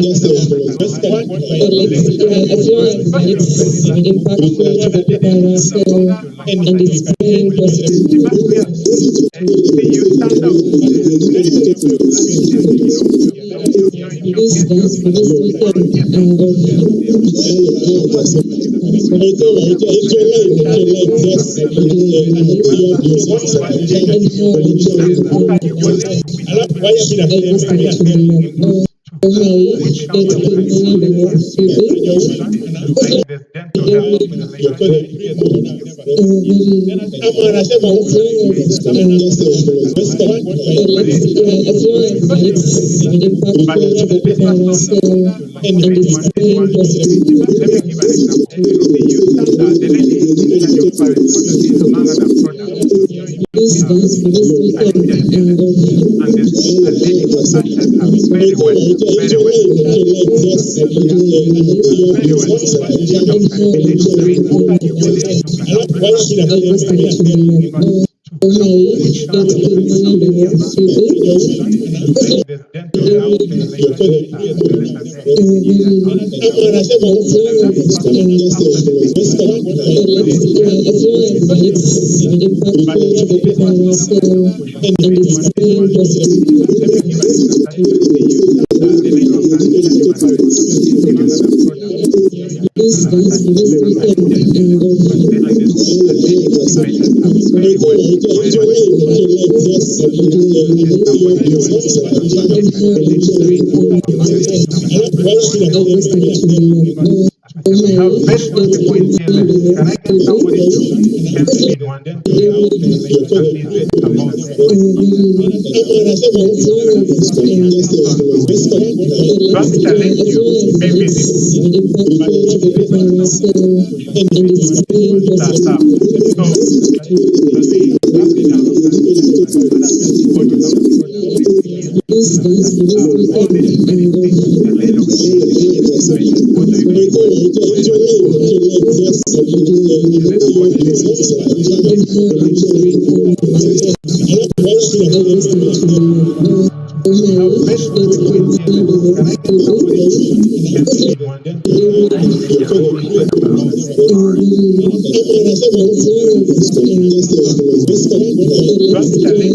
but like, yeah, as long as it's impactful to the people around, so and it's bringing positive this weekend. whichever, it's your life, just you have given us some time, And how I usually define my life. alafu waya mimi I just nasema start to give up. Oh, so high that we many low CB. there's dental health so they bring more cars. I'm a very, ama anasema as huyu long as Just say but like, yeah, as long as it's impactful to the people around, so and it's bringing positive let me give an example. You stand there, the lady in your parents' product is among other products this weekend. and there's a lady who ushered her very well, very well. just you have given us some time, And how I usually define my life. alafu waya mimi I just start to give up. Oh, high that we many low CB. There's dental health so they bring more cars. I'm a very, Ama anasema as long as just but like, yeah, as long as it's impactful to the people around, so and it's bringing positive this weekend. We have very good people in TLS. Can I get somebody to help me in one dental health about don't challenge you, be visible. That's up. Don't challenge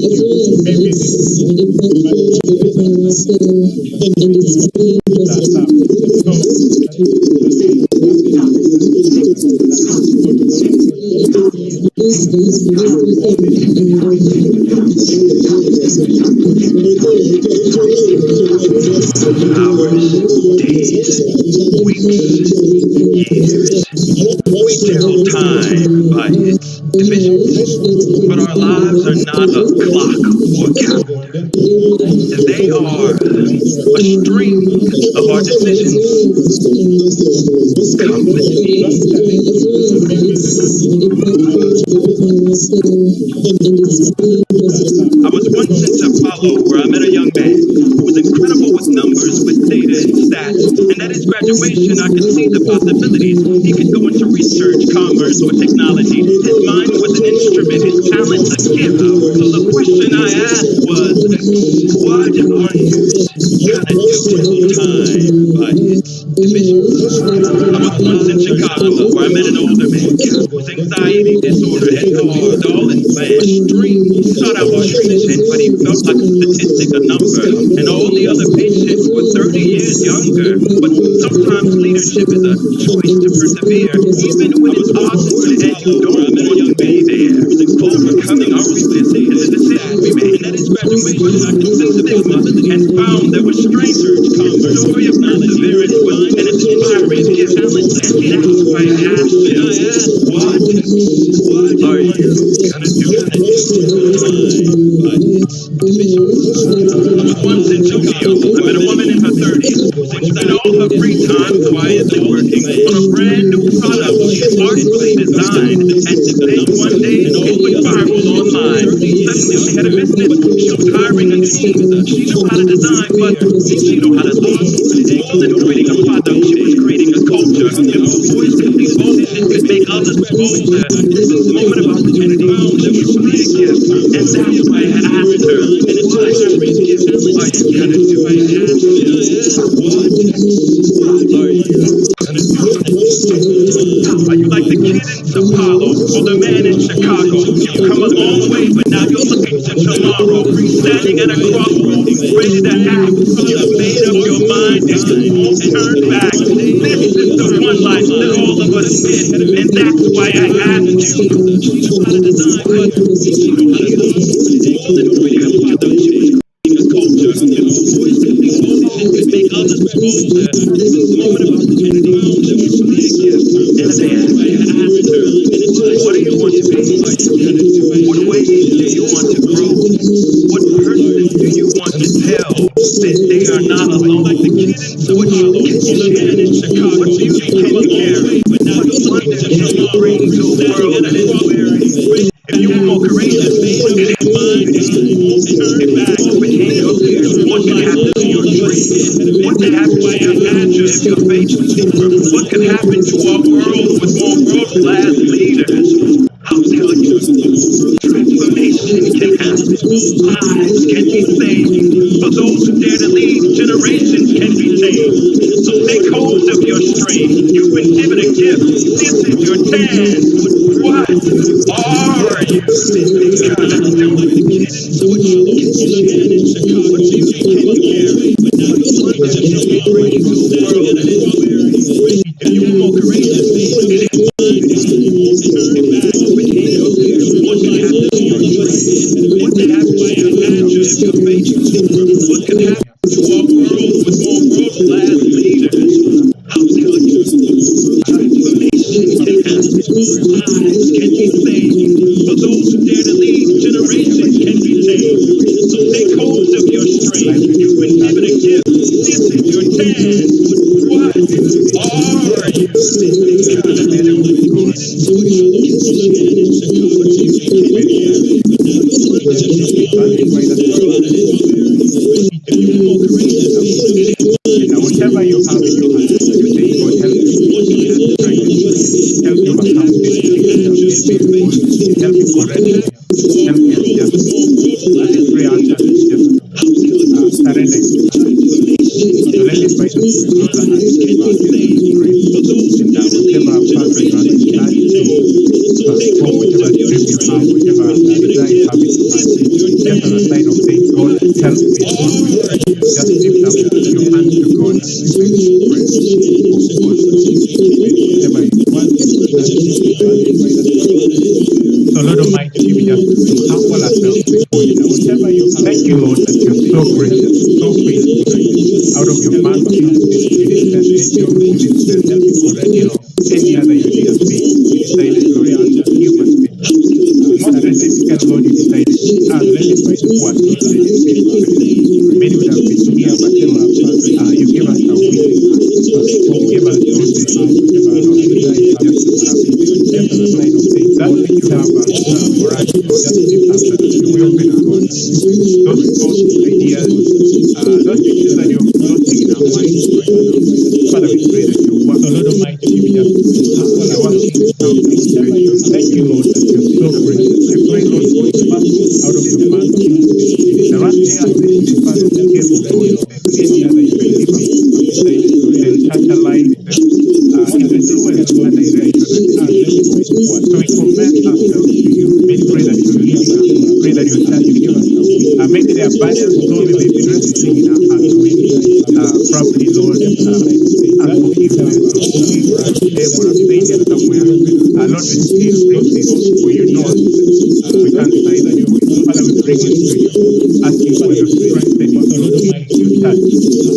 weeks, years. We tell time by its divisions, but our lives are not a clock or calendar. They are a string of our decisions. Come with me. I was once in Sao Paulo where I met a young man who was incredible with numbers, with data and stats. And at his graduation, I could see the possibilities. He could go into research, commerce, or technology. His mind was an instrument, his talent a gift. So the question I asked was, what are you gonna do with time by its divisions? I was once in Chicago where I met an older man whose anxiety disorder had caused all his plans stream. He sought out treatment, but he felt like a statistic, a number, and all the other patients were 30 years younger. But sometimes leadership is a choice to persevere, even when it's awkward and you don't want to be there. Overcoming our resistance is a decision we made. And at his graduation, I considered stigma and found there were strangers. The story of perseverance was an inspiring gift. And that's why I asked him, what are you gonna do with time? I was once in Tokyo. I met a woman in her 30s who spent all her free time quietly working on a brand new product she artfully designed. And then one day it went viral online. Suddenly she had a business. She was hiring a team. She knew how to design, but she knew how to lead. More than creating a product, she was creating a culture. If a voice could lead motion, could make others bolder. This is the moment of opportunity. That was really a gift. And that's why I had asked her. And it's like, are you gonna do it? Are you like the kid in Sao Paulo or the man in Chicago? You've come a long way, but now you're looking to tomorrow. Standing at a crossroads, ready to act. You've made up your mind and you won't turn back. This is the one life that all of us miss, and that's why I asked you. How to design, but you know how to lead. More than creating a product, a culture. Your voice can be motion, can make others bolder. This is the moment of opportunity. That was really a gift. And that's why I asked her. What do you want to be? What ways do you want to grow? What person do you want to tell that they are not alone? Like the kid in Sao Paulo, the man in Chicago. What beauty can you carry? But now you're looking to bring to the world that is wearing. If you were more courageous, what could it mind? Turn back, overcame your fears. What could happen to your dreams? What could happen to your future if your faith was deeper? What could happen to our world with more world-class leaders? I'll tell you, transformation can happen. Lives can be saved. For those who dare to lead, generations can be changed. So take hold of your strength. You've been given a gift. This is your chance. What are you gonna do? If you were more courageous, what could happen to your dreams? What could happen to your future if your faith was deeper? What could happen to our world with more world-class leaders? I'll tell you, transformation can happen. Lives can be saved. For those who dare to lead, generations can be changed. So take hold of your strength. You've been given a gift. This is your chance. What are you gonna do? Whatever you have in your hand, you say God help you. Help you accomplish it. Help you correct it. Help you adjust. Every answer is just surrender. So let it by the Spirit of the hands of God in praise. And now whatever path you are trying to transform, whatever dream you have, whatever desire you have in your heart, just as a sign of saying God help me. Just lift up your hands to God and begin to pray. Whatever you want, so Lord Almighty, we just humble ourselves before you now. Whatever you have, thank you, Lord, that you're so gracious, so faithful. Out of your mercy, you did send angels, you did there's helping correct, any other unique thing, we decided, Lord, under human being. Most specifically, Lord, you decided, let it be the poor people, let it be the oppressed. Many would have been here, but they were you gave us a willing heart. You gave us those things, just to have just a sign of things. That which you have for us, Lord, just lift up that we open our God. Those thoughts, ideas, those things that you're floating in our minds right now. Father, we pray that you work. So, Lord Almighty, you just working out the situation. Thank you, Lord, that you're so gracious. I pray, Lord, for the muscles out of your mouth. The right there, this is part of the cable, Lord, any other you may live and touch a life in the truest direction. So we commend ourselves to you. We pray that you lead us. Pray that you touch us. Make the abundance, Lord, may be resting in our hearts. Properly, Lord, unforgiveness, shame or a failure somewhere. Lord, we still bring this for you know us. We can't find you. Father, we bring it to you. Asking for your strength and your touch,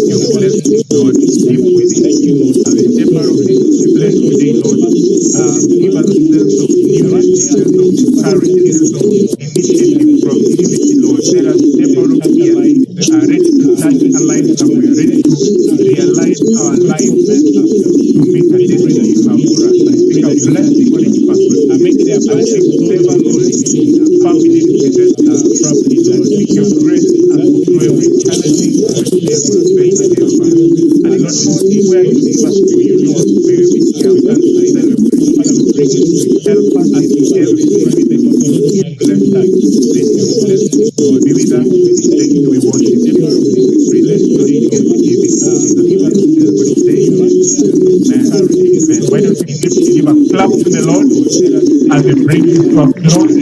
your blessing, Lord, deep within you. As a temper of this, we bless today, Lord. Give us a sense of newness, a sense of courage, a sense of initiative, proactivity, Lord. Let us step out of here, ready to touch a life somewhere, ready to realize our lives to meet a destiny you have for us. I speak of blessing on each person. I make the blessing favor, Lord, family represent properly, Lord. Speak your grace and through every challenging endeavor and faith and help us. And Lord, we see where you give us to you, Lord. May we be careful and celebrate. Father, we bring it to you. Help us and in everything we do. Bless us. Let your blessings, Lord, be with us. Thank you, we worship you. We pray that you will get the giving. Give us the say, amen. Why don't we give a clap to the Lord as we bring this to a close?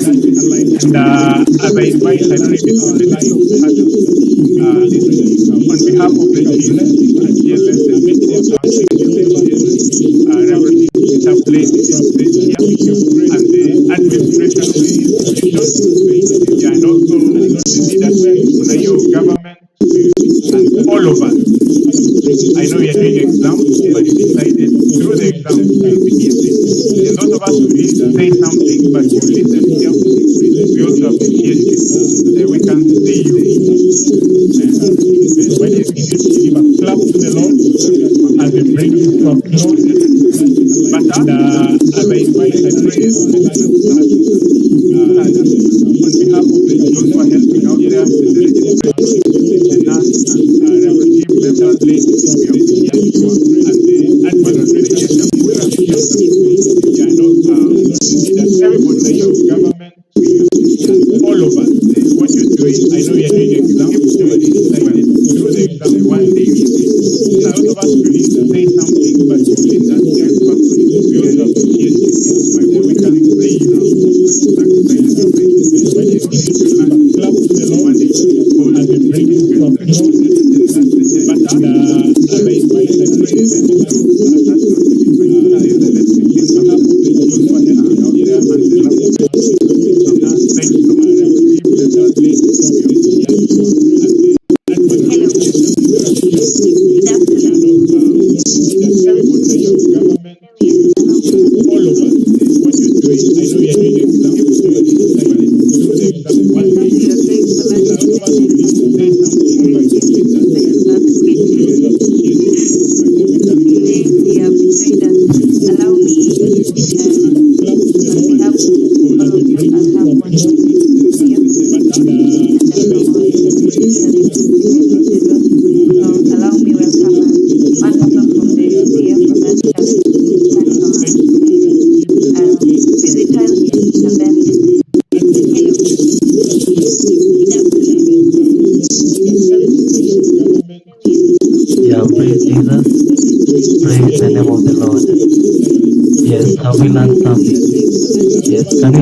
And as I invite, I don't know if it's the life of on behalf of the team, GLS, Reverend Peter Blade is here, and the administration of the institution, and also the leadership of your government, and all of us. I know you're doing exams, but you decided through the exams to be easy. And those of us who didn't say something, but you listened carefully, we also appreciate it. We can see you. When you give a clap to the Lord as we bring it to a close. But as I invite, I pray on behalf of those who are helping out there, the registration, the nurse, and our team members, ladies, we appreciate you, and the administration, everybody, your government, all of us, what you're doing. I know you're doing exams, through the exam, one day you see. Those of us who need to say something, but you did not hear it properly. We also appreciate you. My God, we can say you now. When you need to clap to the Lord, as we bring it to a close. But as I invite, I pray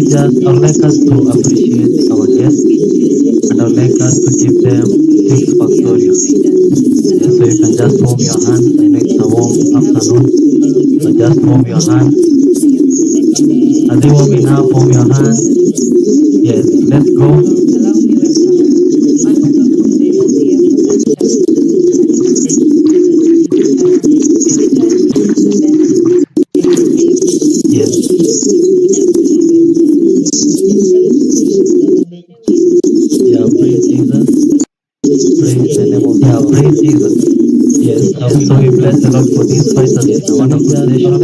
I would like us to appreciate our guests, and I would like us to give them things factorial. So you can just warm your hands. I know it's a warm afternoon, but just warm your hands. Are they warming up? Warm your hands. Yes, let's go. Lord for these fighters in the wonderful session.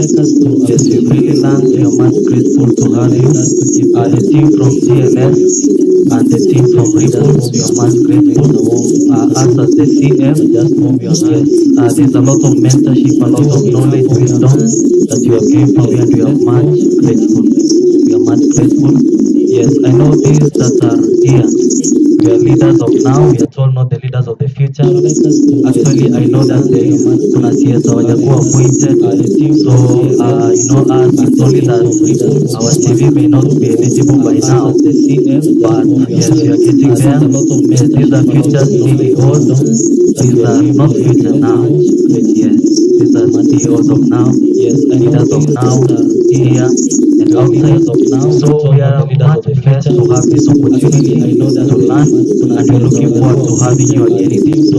Yes, we really learned. We are much grateful to have you. The team from GLS and the team from Readers, we are much grateful. Us as the CF, yes, there's a lot of mentorship, a lot of knowledge, wisdom that you have given me, and we are much grateful. We are much grateful. Yes, I know these that are here. We are leaders of now. We are told not the leaders of the future. Actually, I know that the CS Hawajakuwa appointed. So, us, it's only that our CV may not be eligible by now. But yes, we are getting there. Yes, these are future CEOs. These are not future now. Yes, these are CEOs of now. Yes, leaders of now here and outside of now. So we are much blessed to have this opportunity. I know that to learn, and we're looking forward to having you again in this.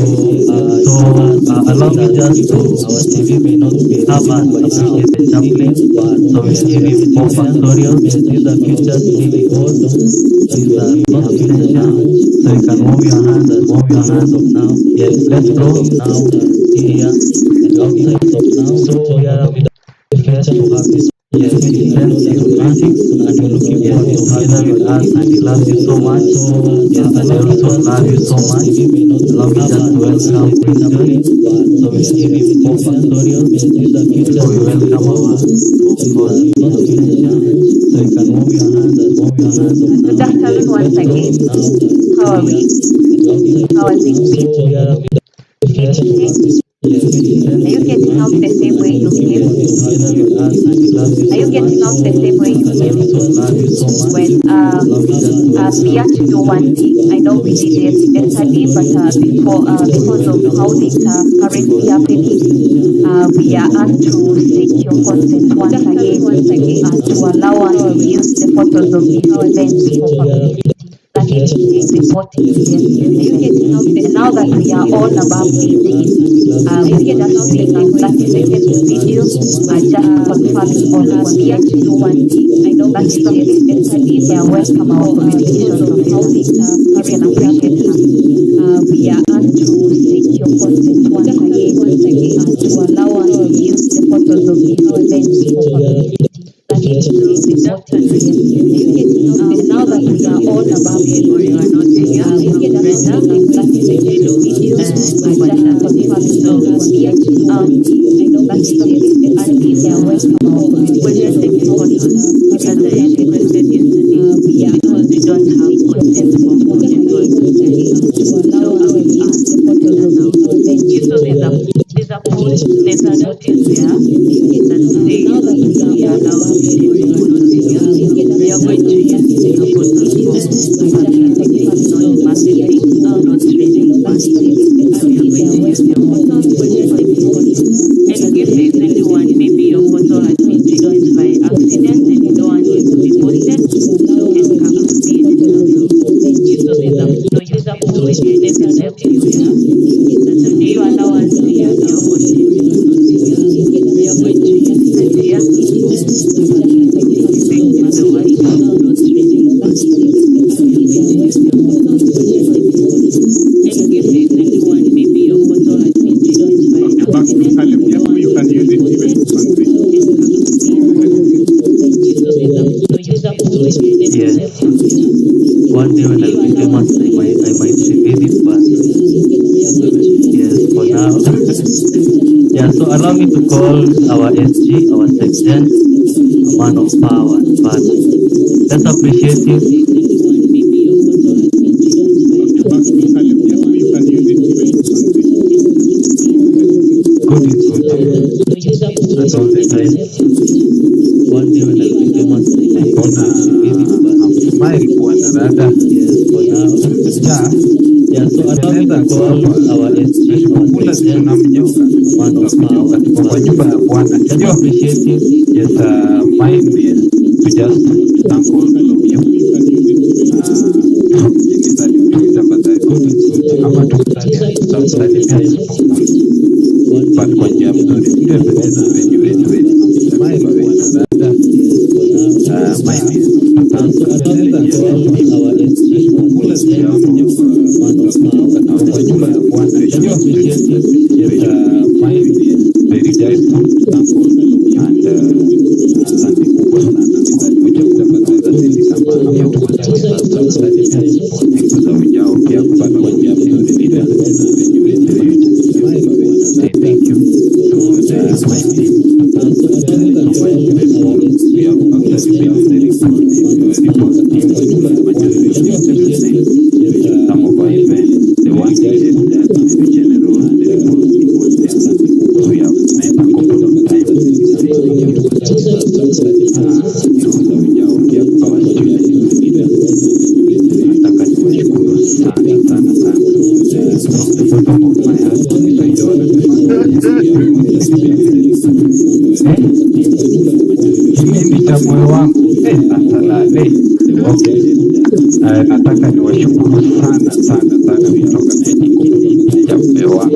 Allow me just to have us appreciate the chaplain. So we'll give him 4 factorials. These are future CEOs. These are not essential. So you can move your hands of now. Yes, let's go now here and outside of now. So we are blessed to have this. Yes, he sends his blessings and we're looking forward to having you with us, and he loves you so much. Yes, and I also love you so much. Allow me just to welcome Christian. So we give him 4 factorials. So we welcome our so you can move your hands Good afternoon once again. How are we? How has it been? Are you getting out the same way you came? Are you getting out the same way you came? Well, prior to your one thing, I know we did it yesterday, but because of how things are currently happening, we are asked to seek your consent once again to allow us to use the photos of these events for publicity. That is reporting them. And now that we are all above 18, we can just take a 30-second video just confirming all of here to do one thing. I know that it is yesterday. They are welcome our communications of how things are. We can appreciate her. We are asked to seek your consent once again to allow us to use the photos of these events for publicity. That is reporting them. And now that we are all above 18, we can just take a 30-second video just confirming all of here to do one thing. I know that it is yesterday. They are welcome our communications of how things are. We are because we don't have consent for to allow us to use the photos of these events. So there's a post, there's a notice there that says we are allowed to use we are going to use the photos for not marketing, not trading funds. We are going to use your photos and if there is anyone, maybe your photo has been destroyed by accident and you don't want it to be posted, you can come to be edited. So there's a post with your name left you here. So do you allow us to use your content? We are going to use it here. Otherwise, not trading funds. And if there is anyone, maybe your photo has been destroyed by accident. You can use it even to fundraise. Yes. One day when I'll be famous, I might reveal it, but yes, for now. Yeah, so allow me to call our SG, our section, a man of power and valor. Let's appreciate him. You can use it even to fundraise. Good is good. That's all the time. One day when I'll be famous, I might reveal it, but Smile bwana dada. yes, for now. Yeah, so allow me to call our SG, our Kula section, tunamnyoka. man of power. Tuko kwa nyumba ya Bwana. Let's appreciate him. Yes, mine is to just thank all of you. Kama tukusalimia but kwa njia mzuri. Ndio venye smile bwana dada. Mine is kula kwa nyumba ya Bwana. Very kilindi cha moyo wangu asalale. Okay. Nataka niwashukuru sana sana sana kutoka kwenye kilindi cha moyo wangu.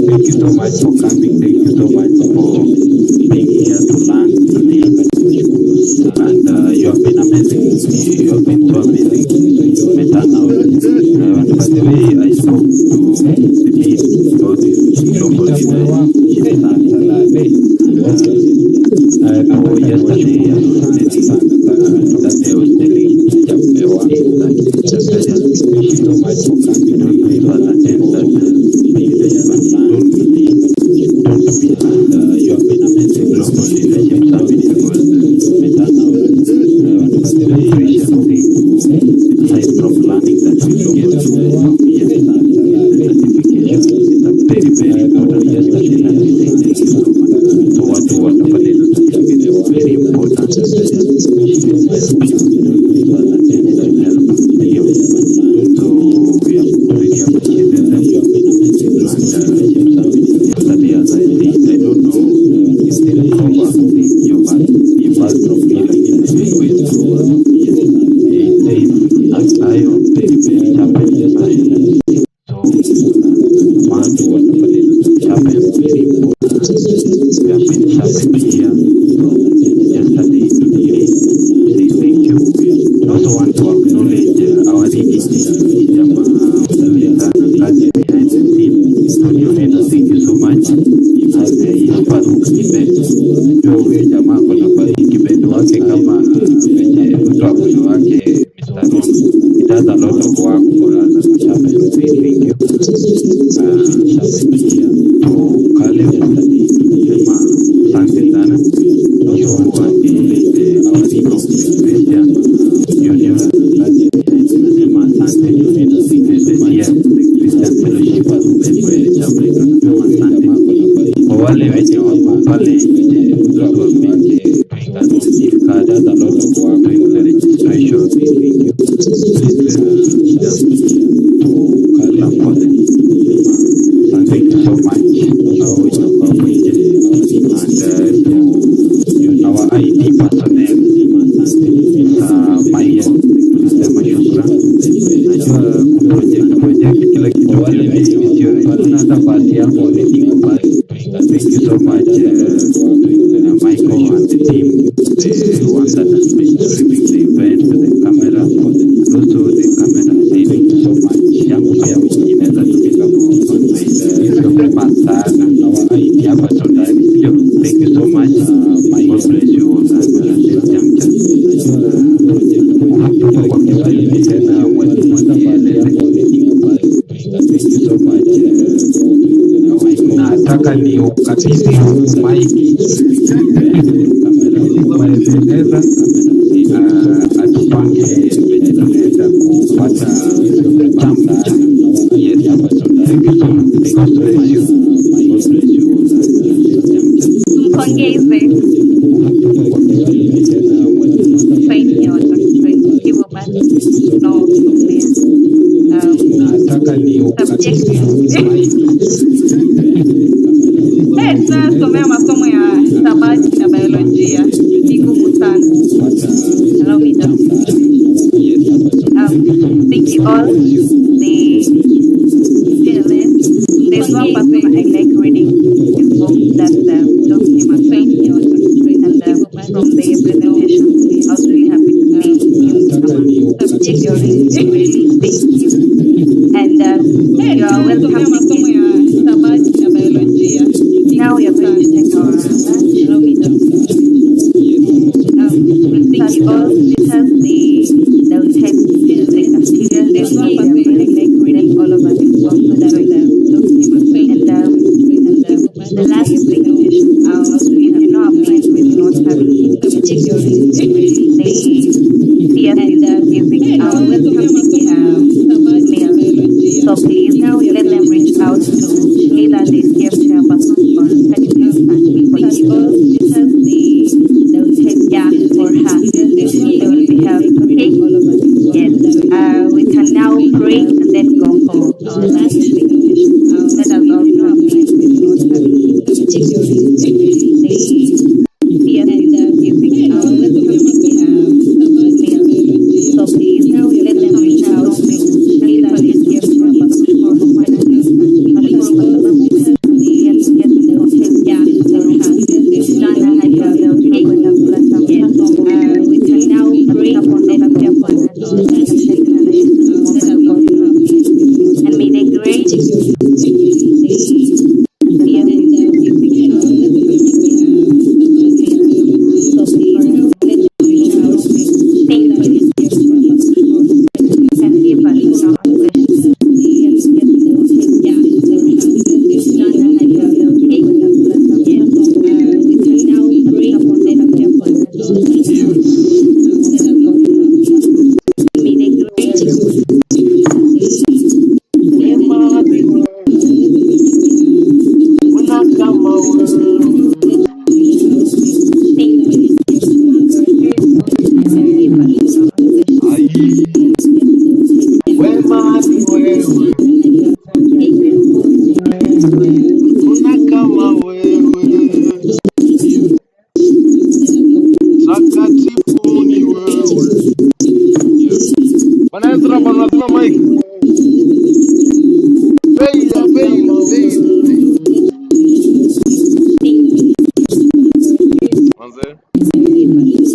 Thank you so much for coming. Thank you so much for being here to learn today. And you have been amazing. You have been so amazing. You met us out. And by the way, I spoke to the team about this global leader. And yesterday, that they was telling everyone that thank you so much for coming. Don't do it all attend that being there, but don't be. And you have been amazing global leadership service because met us out. But the very precious thing, aside from learning that we don't get to yes, certification is a very, very important. Yesterday, and we say thank you so much. So what do what the certificate is very important. So we have to really appreciate that you have been amazing yesterday, as I said, I don't know if the proper thing you've had from me like in the big way to I am very, very happy yesterday. So man to what happened very important. We have been happy here yesterday, today. Say thank you. I also want to acknowledge our DDG, Jama behind the scene. Thank you so much. As is Faruk Kibet. Joe Jama kuna pale Kibet wake kama mtu wa moyo wake Mr. Ron. He does a lot of work for us as a chapel. Say thank you. Chapel here to Caleb yesterday. Jama asante sana. Also want to acknowledge our leader Christian Union. Jama asante here the Christian Fellowship as the chapel. Jama asante. Kwa wale wenye wako pale card has a lot of work doing the registration. Thank you. Please just to call up for them. And thank you so much. And our IT personnel, Maya, tunasema shukrani. Najua project kila kitu wale wenye hata basi yako ndio pale. Thank you so much, Michael and the team, the one that has been streaming the event, the camera, and also the camera. Thank you so much. Yangu pia inaweza tumika kwa sana our idea personally. Thank you so much. God bless you all. Kwa Kiswahili tena mwalimu thank you so much. Nataka ni ukabidhi maiki maeleza atupange venye tunaenda kupata chamba. Yes, thank you so much. God bless you. Mpongeze. Saini ya watoto hivyo basi tunaombea. Nataka ni ukabidhi maiki. Tunasomea masomo ya hisabati na biolojia. Ni ngumu sana. Allow me to. Thank you all. There's one person I like reading his book. That's John Simon.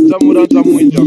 Tamura Tamuja.